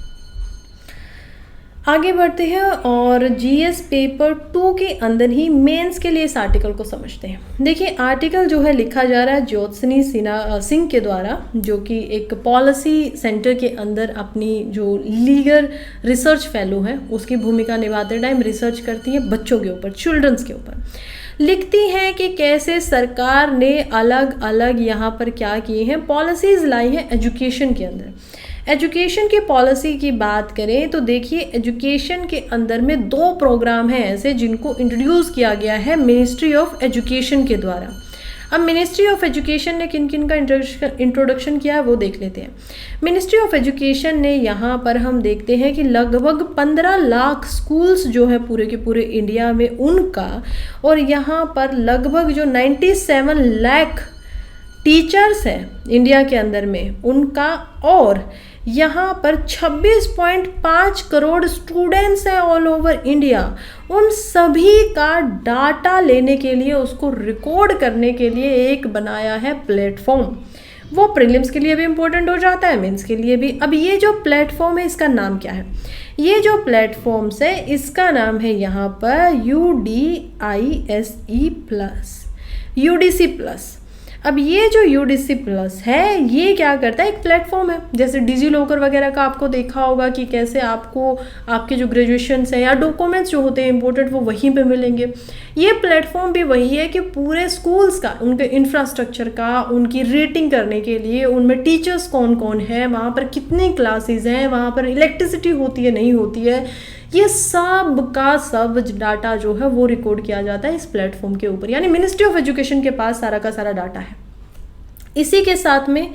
आगे बढ़ते हैं और जीएस पेपर 2 के अंदर ही मेंस के लिए इस आर्टिकल को समझते हैं। देखिए, आर्टिकल जो है लिखा जा रहा है ज्योत्सनी सिंह के द्वारा, जो कि एक पॉलिसी सेंटर के अंदर अपनी जो लीगल रिसर्च फेलो है उसकी भूमिका निभाते टाइम रिसर्च करती है बच्चों के ऊपर, चिल्ड्रंस के ऊपर। लिखती हैं कि कैसे सरकार ने अलग अलग यहाँ पर क्या किए हैं, पॉलिसीज़ लाई हैं एजुकेशन के अंदर। एजुकेशन की पॉलिसी की बात करें तो देखिए, एजुकेशन के अंदर में 2 प्रोग्राम हैं ऐसे जिनको इंट्रोड्यूस किया गया है मिनिस्ट्री ऑफ एजुकेशन के द्वारा। अब मिनिस्ट्री ऑफ एजुकेशन ने किन किन का इंट्रोडक्शन किया है वो देख लेते हैं। मिनिस्ट्री ऑफ एजुकेशन ने यहाँ पर हम देखते हैं कि लगभग 15 लाख स्कूल्स जो है पूरे के पूरे इंडिया में उनका, और यहाँ पर लगभग जो 97 लाख टीचर्स हैं इंडिया के अंदर में उनका, और यहाँ पर 26.5 करोड़ स्टूडेंट्स हैं ऑल ओवर इंडिया। उन सभी का डाटा लेने के लिए, उसको रिकॉर्ड करने के लिए एक बनाया है प्लेटफॉर्म। वो प्रीलिम्स के लिए भी इम्पोर्टेंट हो जाता है, मेंस के लिए भी। अब ये जो प्लेटफॉर्म है इसका नाम क्या है? ये जो प्लेटफॉर्म्स है इसका नाम है यहाँ पर UDISE+, UDC+। अब ये जो UDC+ है ये क्या करता है, एक प्लेटफॉर्म है। जैसे डिजी लॉकर वगैरह का आपको देखा होगा कि कैसे आपको आपके जो ग्रेजुएशंस हैं या डॉक्यूमेंट्स जो होते हैं इंपॉर्टेंट वो वहीं पे मिलेंगे। ये प्लेटफॉर्म भी वही है कि पूरे स्कूल्स का, उनके इंफ्रास्ट्रक्चर का, उनकी रेटिंग करने के लिए, उनमें टीचर्स कौन कौन है, वहाँ पर कितनी क्लासेज हैं, वहाँ पर इलेक्ट्रिसिटी होती है नहीं होती है, ये सब का सब डाटा जो है वो रिकॉर्ड किया जाता है इस प्लेटफॉर्म के ऊपर। यानी मिनिस्ट्री ऑफ एजुकेशन के पास सारा का सारा डाटा है। इसी के साथ में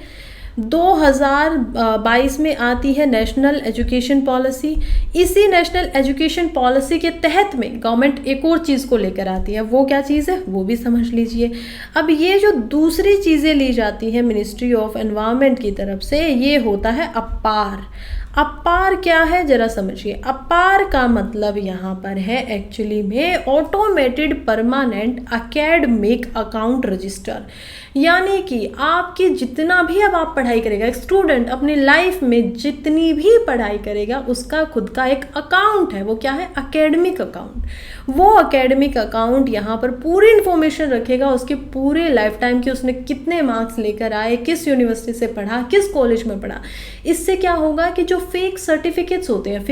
2022 में आती है नेशनल एजुकेशन पॉलिसी। इसी नेशनल एजुकेशन पॉलिसी के तहत में गवर्नमेंट एक और चीज़ को लेकर आती है। वो क्या चीज़ है वो भी समझ लीजिए। अब ये जो दूसरी चीज़ें ली जाती है मिनिस्ट्री ऑफ एनवायरनमेंट की तरफ से, ये होता है अपार। अपार क्या है जरा समझिए। अपार का मतलब यहाँ पर है एक्चुअली में automated permanent academic account register. यानी कि आपकी जितना भी अब आप पढ़ाई करेगा, एक स्टूडेंट अपनी लाइफ में जितनी भी पढ़ाई करेगा उसका खुद का एक अकाउंट है। वो क्या है? Academic account. वो एकेडमिक अकाउंट यहाँ पर पूरी इन्फॉर्मेशन रखेगा, उसके पूरे लाइफ टाइम की, उसने कितने मार्क्स लेकर आए, किस यूनिवर्सिटी से पढ़ा, किस कॉलेज में पढ़ा। इससे क्या होगा कि जो फेक सर्टिफिकेट्स होते हैं,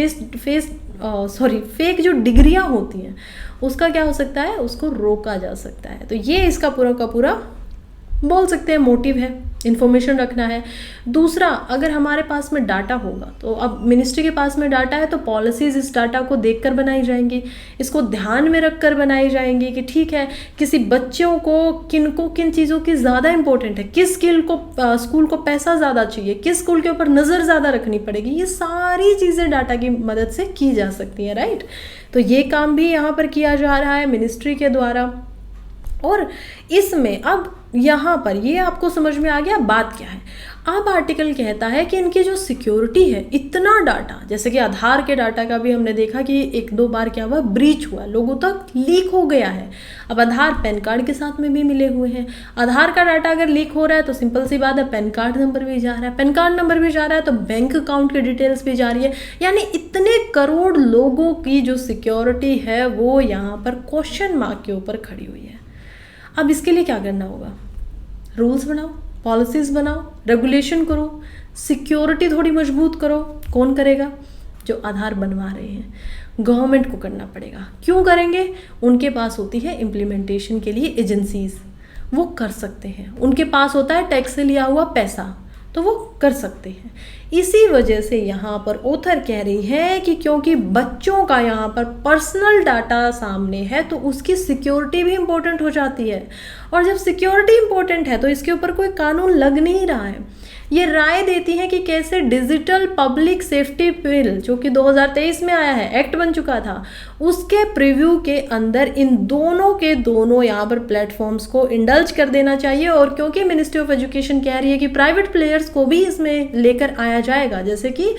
फेक जो डिग्रियां होती हैं, उसका क्या हो सकता है, उसको रोका जा सकता है। तो ये इसका पूरा का पूरा बोल सकते हैं मोटिव है, इन्फॉर्मेशन रखना है। दूसरा, अगर हमारे पास में डाटा होगा, तो अब मिनिस्ट्री के पास में डाटा है तो पॉलिसीज़ इस डाटा को देखकर बनाई जाएंगी, इसको ध्यान में रखकर बनाई जाएंगी कि ठीक है किसी बच्चों को किन चीज़ों की ज़्यादा इंपॉर्टेंट है, किस स्किल को स्कूल को पैसा ज़्यादा चाहिए, किस स्कूल के ऊपर नज़र ज़्यादा रखनी पड़ेगी। ये सारी चीज़ें डाटा की मदद से की जा सकती हैं, राइट। तो ये काम भी यहाँ पर किया जा रहा है मिनिस्ट्री के द्वारा। और इसमें अब यहाँ पर ये आपको समझ में आ गया बात क्या है। अब आर्टिकल कहता है कि इनकी जो सिक्योरिटी है, इतना डाटा, जैसे कि आधार के डाटा का भी हमने देखा कि एक दो बार क्या हुआ, ब्रीच हुआ, लोगों तक लीक हो गया है। अब आधार पैन कार्ड के साथ में भी मिले हुए हैं। आधार का डाटा अगर लीक हो रहा है तो सिंपल सी बात है, पैन कार्ड नंबर भी जा रहा है, पैन कार्ड नंबर भी जा रहा है तो बैंक अकाउंट की डिटेल्स भी जा रही है। यानी इतने करोड़ लोगों की जो सिक्योरिटी है वो यहाँ पर क्वेश्चन मार्क के ऊपर खड़ी हुई है। अब इसके लिए क्या करना होगा, रूल्स बनाओ, पॉलिसीज़ बनाओ, रेगुलेशन करो, सिक्योरिटी थोड़ी मजबूत करो। कौन करेगा, जो आधार बनवा रहे हैं, गवर्नमेंट को करना पड़ेगा। क्यों करेंगे, उनके पास होती है इम्प्लीमेंटेशन के लिए एजेंसीज, वो कर सकते हैं। उनके पास होता है टैक्स से लिया हुआ पैसा, तो वो कर सकते हैं। इसी वजह से यहाँ पर ऑथर कह रही है कि क्योंकि बच्चों का यहाँ पर पर्सनल डाटा सामने है तो उसकी सिक्योरिटी भी इम्पोर्टेंट हो जाती है। और जब सिक्योरिटी इम्पोर्टेंट है तो इसके ऊपर कोई कानून लग नहीं रहा है। ये राय देती है कि कैसे डिजिटल पब्लिक सेफ्टी बिल जो कि 2023 में आया है, एक्ट बन चुका था, उसके प्रीव्यू के अंदर इन दोनों के दोनों यहाँ पर प्लेटफॉर्म्स को इंडल्ज कर देना चाहिए। और क्योंकि मिनिस्ट्री ऑफ एजुकेशन कह रही है कि प्राइवेट प्लेयर्स को भी इसमें लेकर आया जाएगा, जैसे कि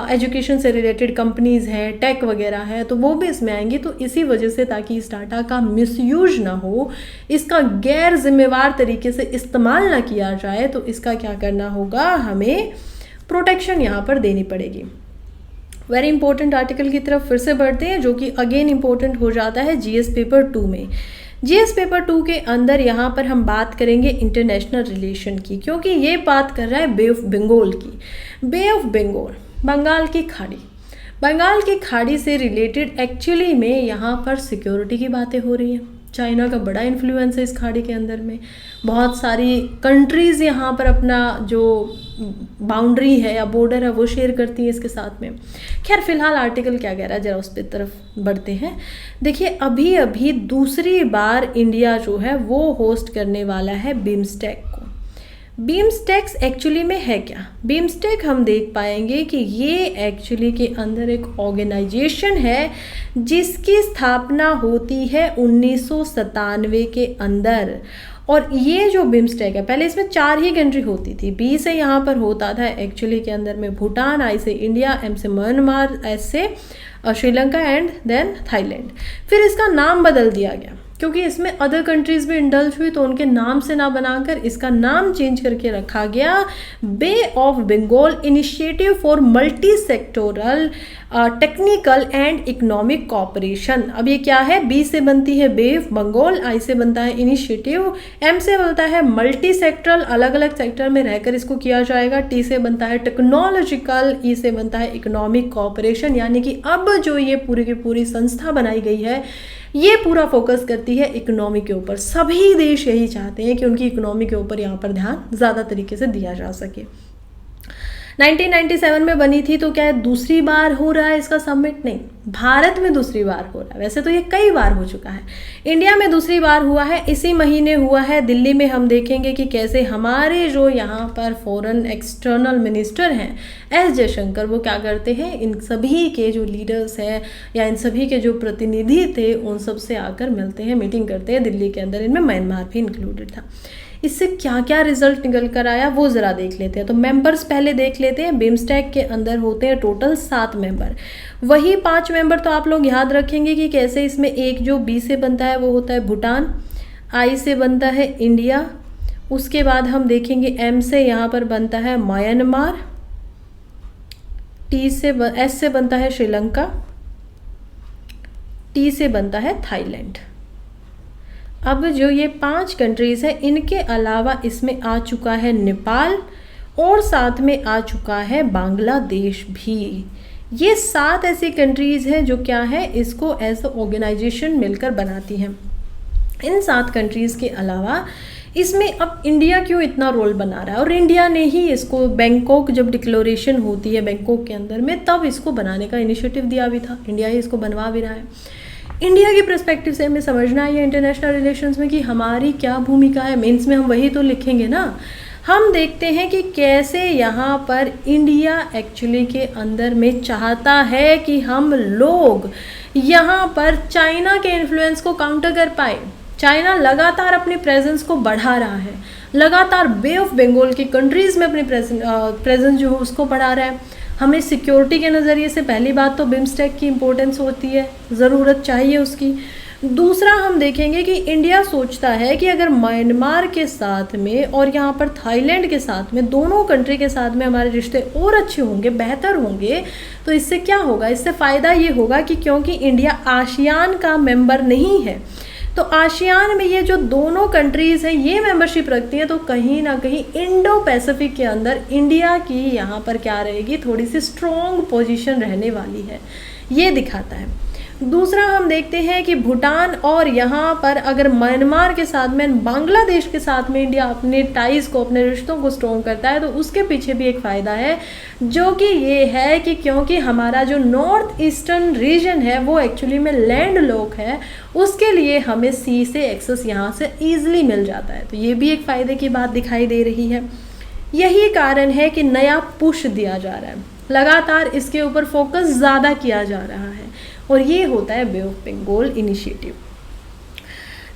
एजुकेशन से रिलेटेड कंपनीज हैं, टेक वगैरह है, तो वो भी इसमें आएंगी। तो इसी वजह से ताकि इस डाटा का मिसयूज ना हो, इसका गैर जिम्मेवार तरीके से इस्तेमाल ना किया जाए, तो इसका क्या करना होगा, हमें प्रोटेक्शन यहाँ पर देनी पड़ेगी। वेरी इंपॉर्टेंट आर्टिकल की तरफ फिर से बढ़ते हैं, जो कि अगेन इंपॉर्टेंट हो जाता है जीएस पेपर 2 में। जीएस पेपर 2 के अंदर यहाँ पर हम बात करेंगे इंटरनेशनल रिलेशन की, क्योंकि ये बात कर रहा है बे ऑफ बंगाल की। बे ऑफ बंगाल, बंगाल की खाड़ी, बंगाल की खाड़ी से रिलेटेड एक्चुअली में यहाँ पर सिक्योरिटी की बातें हो रही हैं। चाइना का बड़ा इन्फ्लुएंस है इस खाड़ी के अंदर में। बहुत सारी कंट्रीज़ यहाँ पर अपना जो बाउंड्री है या बॉर्डर है वो शेयर करती हैं इसके साथ में। खैर फिलहाल आर्टिकल क्या कह रहा है, जरा उस पर तरफ बढ़ते हैं। देखिए अभी अभी दूसरी बार इंडिया जो है वो होस्ट करने वाला है बिम्स्टेक को। बिम्स्टेक एक्चुअली में है क्या, बिम्स्टेक हम देख पाएंगे कि ये एक्चुअली के अंदर एक ऑर्गेनाइजेशन है जिसकी स्थापना होती है 1997 के अंदर। और ये जो बिम्स्टेक है, पहले इसमें 4 ही कंट्री होती थी। बी से यहाँ पर होता था एक्चुअली के अंदर में भूटान, आई से इंडिया, एम से म्यांमार, एस से श्रीलंका एंड देन थाईलैंड। फिर इसका नाम बदल दिया गया क्योंकि इसमें अदर कंट्रीज़ भी इंडल्ज हुई, तो उनके नाम से ना बनाकर इसका नाम चेंज करके रखा गया Bay of Bengal initiative for multi sectoral technical and economic cooperation. अब ये क्या है, बी से बनती है बे ऑफ बंगाल, आई से बनता है इनिशिएटिव, एम से बनता है मल्टी सेक्टरल, अलग अलग सेक्टर में रहकर इसको किया जाएगा, टी से बनता है टेक्नोलॉजिकल, ई से बनता है इकोनॉमिक कोऑपरेशन। यानी कि अब जो ये पूरी की पूरी संस्था बनाई गई है ये पूरा फोकस करती है इकोनॉमी के ऊपर। सभी देश यही चाहते हैं कि उनकी इकोनॉमी के ऊपर यहाँ पर ध्यान ज़्यादा तरीके से दिया जा सके। 1997 में बनी थी, तो क्या है दूसरी बार हो रहा है इसका समिट? नहीं, भारत में दूसरी बार हो रहा है। वैसे तो ये कई बार हो चुका है, इंडिया में दूसरी बार हुआ है, इसी महीने हुआ है दिल्ली में। हम देखेंगे कि कैसे हमारे जो यहाँ पर फॉरेन एक्सटर्नल मिनिस्टर हैं एस जयशंकर, वो क्या करते हैं, इन सभी के जो लीडर्स हैं या इन सभी के जो प्रतिनिधि थे उन सब से आकर मिलते हैं, मीटिंग करते हैं दिल्ली के अंदर। इनमें म्यांमार भी इंक्लूडेड था। इससे क्या क्या रिजल्ट निकल कर आया वो ज़रा देख लेते हैं। तो मेंबर्स पहले देख लेते हैं। बिम्स्टेक के अंदर होते हैं टोटल 7 मेंबर, वही 5 मेंबर तो आप लोग याद रखेंगे कि कैसे इसमें एक जो बी से बनता है वो होता है भूटान, आई से बनता है इंडिया, उसके बाद हम देखेंगे एम से यहाँ पर बनता है म्यांमार, टी से एस से बनता है श्रीलंका, टी से बनता है थाईलैंड। अब जो ये 5 कंट्रीज़ हैं इनके अलावा इसमें आ चुका है नेपाल और साथ में आ चुका है बांग्लादेश भी। ये 7 ऐसी कंट्रीज़ हैं जो क्या है इसको एज अ ऑर्गेनाइजेशन मिलकर बनाती हैं। इन 7 कंट्रीज़ के अलावा इसमें अब इंडिया क्यों इतना रोल बना रहा है, और इंडिया ने ही इसको बैंकॉक जब डिक्लेरेशन होती है बैंकॉक के अंदर में तब इसको बनाने का इनिशिएटिव दिया भी था, इंडिया ही इसको बनवा भी रहा है। इंडिया के पर्सपेक्टिव से हमें समझना है इंटरनेशनल रिलेशंस में कि हमारी क्या भूमिका है। मेंस में हम वही तो लिखेंगे ना। हम देखते हैं कि कैसे यहाँ पर इंडिया एक्चुअली के अंदर में चाहता है कि हम लोग यहाँ पर चाइना के इन्फ्लुएंस को काउंटर कर पाए। चाइना लगातार अपनी प्रेजेंस को बढ़ा रहा है, लगातार बे ऑफ बंगाल की कंट्रीज़ में अपनी प्रेजेंस जो है उसको बढ़ा रहा है। हमें सिक्योरिटी के नज़रिए से पहली बात तो बिम्स्टेक की इम्पोर्टेंस होती है, ज़रूरत चाहिए उसकी। दूसरा हम देखेंगे कि इंडिया सोचता है कि अगर म्यांमार के साथ में और यहाँ पर थाईलैंड के साथ में, दोनों कंट्री के साथ में हमारे रिश्ते और अच्छे होंगे, बेहतर होंगे, तो इससे क्या होगा, इससे फ़ायदा ये होगा कि क्योंकि इंडिया आसियान का मेंबर नहीं है, तो आसियान में ये जो दोनों कंट्रीज़ हैं ये मेंबरशिप रखती हैं, तो कहीं ना कहीं इंडो पैसिफिक के अंदर इंडिया की यहाँ पर क्या रहेगी, थोड़ी सी स्ट्रॉन्ग पोजीशन रहने वाली है, ये दिखाता है। दूसरा हम देखते हैं कि भूटान और यहाँ पर अगर म्यांमार के साथ में, बांग्लादेश के साथ में इंडिया अपने टाइज़ को, अपने रिश्तों को स्ट्रॉन्ग करता है, तो उसके पीछे भी एक फ़ायदा है, जो कि ये है कि क्योंकि हमारा जो नॉर्थ ईस्टर्न रीजन है वो एक्चुअली में लैंड लॉक है, उसके लिए हमें सी से एक्सेस यहाँ से ईजिली मिल जाता है, तो ये भी एक फ़ायदे की बात दिखाई दे रही है। यही कारण है कि नया पुश दिया जा रहा है, लगातार इसके ऊपर फोकस ज़्यादा किया जा रहा है, और ये होता है Bay of Bengal initiative.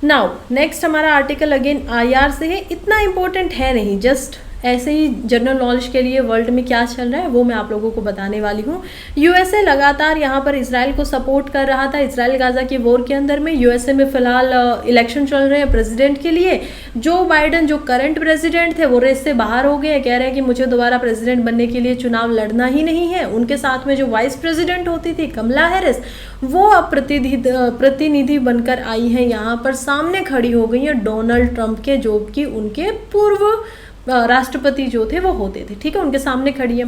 Now next हमारा आर्टिकल अगेन IR से है, इतना इम्पोर्टेंट है नहीं, जस्ट ऐसे ही जनरल नॉलेज के लिए वर्ल्ड में क्या चल रहा है वो मैं आप लोगों को बताने वाली हूँ। यूएसए लगातार यहाँ पर इसराइल को सपोर्ट कर रहा था इसराइल गाजा की वॉर के अंदर में। यूएसए में फिलहाल इलेक्शन चल रहे हैं प्रेसिडेंट के लिए। जो बाइडन जो करंट प्रेसिडेंट थे वो रेस से बाहर हो गए, कह रहे हैं कि मुझे दोबारा प्रेसिडेंट बनने के लिए चुनाव लड़ना ही नहीं है। उनके साथ में जो वाइस प्रेसिडेंट होती थी कमला हैरिस, वो अब प्रतिनिधि बनकर आई हैं, यहाँ पर सामने खड़ी हो गई हैं डोनाल्ड ट्रंप के, जो कि उनके पूर्व राष्ट्रपति जो थे वो होते थे, ठीक है, उनके सामने खड़ी है।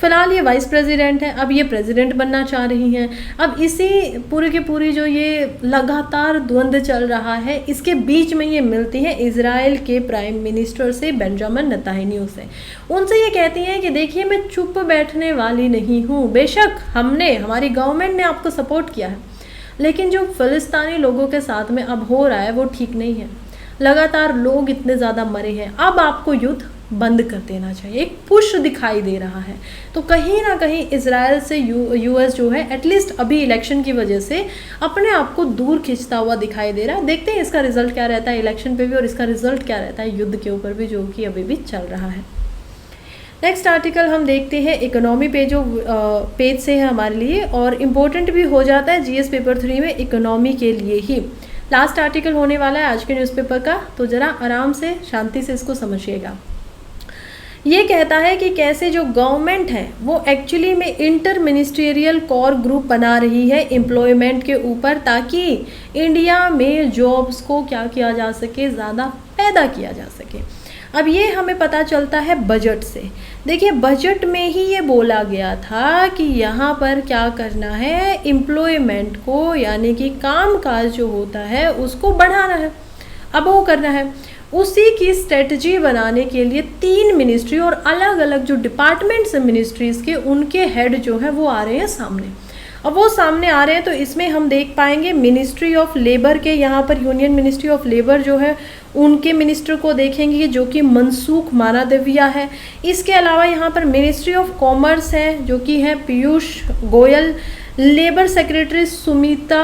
फिलहाल ये वाइस प्रेसिडेंट है, अब ये प्रेसिडेंट बनना चाह रही हैं। अब इसी पूरी की पूरी जो ये लगातार द्वंद्व चल रहा है, इसके बीच में ये मिलती है इजराइल के प्राइम मिनिस्टर से, बेंजामिन नेतन्याहू से। उनसे ये कहती हैं कि देखिए मैं चुप बैठने वाली नहीं हूँ, बेशक हमारी गवर्नमेंट ने आपको सपोर्ट किया है, लेकिन जो फिलिस्तीनी लोगों के साथ में अब हो रहा है वो ठीक नहीं है। लगातार लोग इतने ज़्यादा मरे हैं, अब आपको युद्ध बंद कर देना चाहिए, एक पुश दिखाई दे रहा है। तो कहीं ना कहीं इजराइल से यूएस जो है एटलीस्ट अभी इलेक्शन की वजह से अपने आप को दूर खींचता हुआ दिखाई दे रहा है। देखते हैं इसका रिजल्ट क्या रहता है इलेक्शन पे भी, और इसका रिजल्ट क्या रहता है युद्ध के ऊपर भी, जो कि अभी भी चल रहा है। नेक्स्ट आर्टिकल हम देखते हैं इकोनॉमी पेज से है हमारे लिए, और इम्पोर्टेंट भी हो जाता है जीएस पेपर 3 में इकोनॉमी के लिए ही। लास्ट आर्टिकल होने वाला है आज के न्यूज़पेपर का, तो ज़रा आराम से शांति से इसको समझिएगा। ये कहता है कि कैसे जो गवर्नमेंट है वो एक्चुअली में इंटर मिनिस्ट्रियल कोर ग्रुप बना रही है एम्प्लॉयमेंट के ऊपर, ताकि इंडिया में जॉब्स को क्या किया जा सके, ज़्यादा पैदा किया जा सके। अब ये हमें पता चलता है बजट से। देखिए बजट में ही ये बोला गया था कि यहाँ पर क्या करना है, एम्प्लॉयमेंट को, यानी कि कामकाज जो होता है उसको बढ़ाना है। अब वो करना है, उसी की स्ट्रेटजी बनाने के लिए 3 मिनिस्ट्री और अलग अलग जो डिपार्टमेंट्स हैं मिनिस्ट्रीज़ के, उनके हेड जो है वो आ रहे हैं सामने। अब वो सामने आ रहे हैं तो इसमें हम देख पाएंगे मिनिस्ट्री ऑफ लेबर के, यहाँ पर यूनियन मिनिस्ट्री ऑफ लेबर जो है उनके मिनिस्टर को देखेंगे जो कि मनसुख मांडविया है। इसके अलावा यहाँ पर मिनिस्ट्री ऑफ कॉमर्स है जो कि है पीयूष गोयल। लेबर सेक्रेटरी सुमिता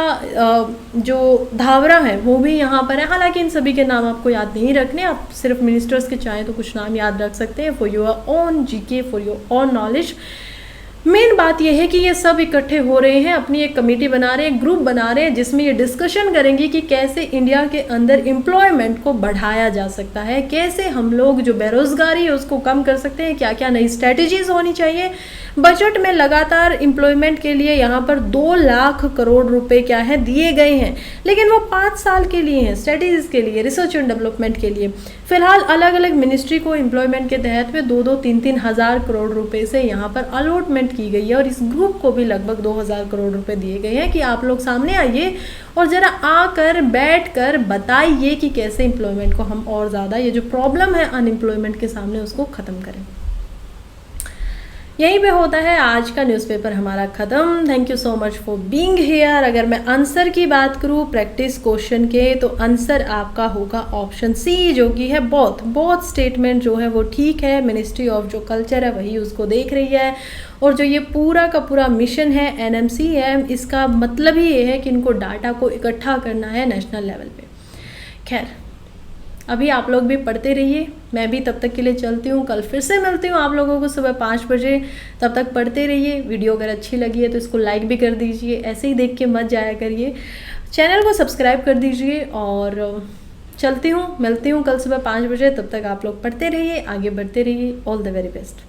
जो धावरा है वो भी यहाँ पर है। हालांकि इन सभी के नाम आपको याद नहीं रखने, आप सिर्फ मिनिस्टर्स के चाहें तो कुछ नाम याद रख सकते हैं for your own GK, for your own knowledge. Main बात यह है कि ये सब इकट्ठे हो रहे हैं, अपनी एक कमेटी बना रहे हैं, ग्रुप बना रहे हैं, जिसमें ये डिस्कशन करेंगे कि कैसे इंडिया के अंदर एम्प्लॉयमेंट को बढ़ाया जा सकता है, कैसे हम लोग जो बेरोजगारी है उसको कम कर सकते हैं, क्या क्या नई स्ट्रैटेजीज होनी चाहिए। बजट में लगातार एम्प्लॉयमेंट के लिए यहाँ पर 2 लाख करोड़ रुपए क्या है दिए गए हैं, लेकिन वो 5 साल के लिए हैं, स्ट्रैटेजीज के लिए, रिसर्च एंड डेवलपमेंट के लिए। फिलहाल अलग अलग मिनिस्ट्री को एम्प्लॉयमेंट के तहत में 2-2, 3-3 हज़ार करोड़ रुपए से यहाँ पर अलॉटमेंट की गई है, और इस ग्रुप को भी लगभग 2000 करोड़ रुपए दिए गए हैं कि आप लोग सामने आइए और ज़रा आकर बैठकर बताइए कि कैसे एम्प्लॉयमेंट को हम और ज़्यादा, ये जो प्रॉब्लम है अनएम्प्लॉयमेंट के सामने, उसको ख़त्म करें। यहीं पे होता है आज का न्यूज़पेपर हमारा ख़त्म। Thank you so much for being here. अगर मैं आंसर की बात करूँ प्रैक्टिस क्वेश्चन के, तो आंसर आपका होगा ऑप्शन सी, जो कि है बहुत स्टेटमेंट जो है वो ठीक है। मिनिस्ट्री ऑफ जो कल्चर है वही उसको देख रही है, और जो ये पूरा का पूरा मिशन है NMC है, इसका मतलब ही ये है कि इनको डाटा को इकट्ठा करना है नेशनल लेवल पे। खैर अभी आप लोग भी पढ़ते रहिए, मैं भी तब तक के लिए चलती हूँ। कल फिर से मिलती हूँ आप लोगों को सुबह 5 बजे। तब तक पढ़ते रहिए। वीडियो अगर अच्छी लगी है तो इसको लाइक भी कर दीजिए, ऐसे ही देख के मत जाया करिए। चैनल को सब्सक्राइब कर दीजिए और चलती हूँ, मिलती हूँ कल सुबह 5 बजे। तब तक आप लोग पढ़ते रहिए, आगे बढ़ते रहिए। All the very best.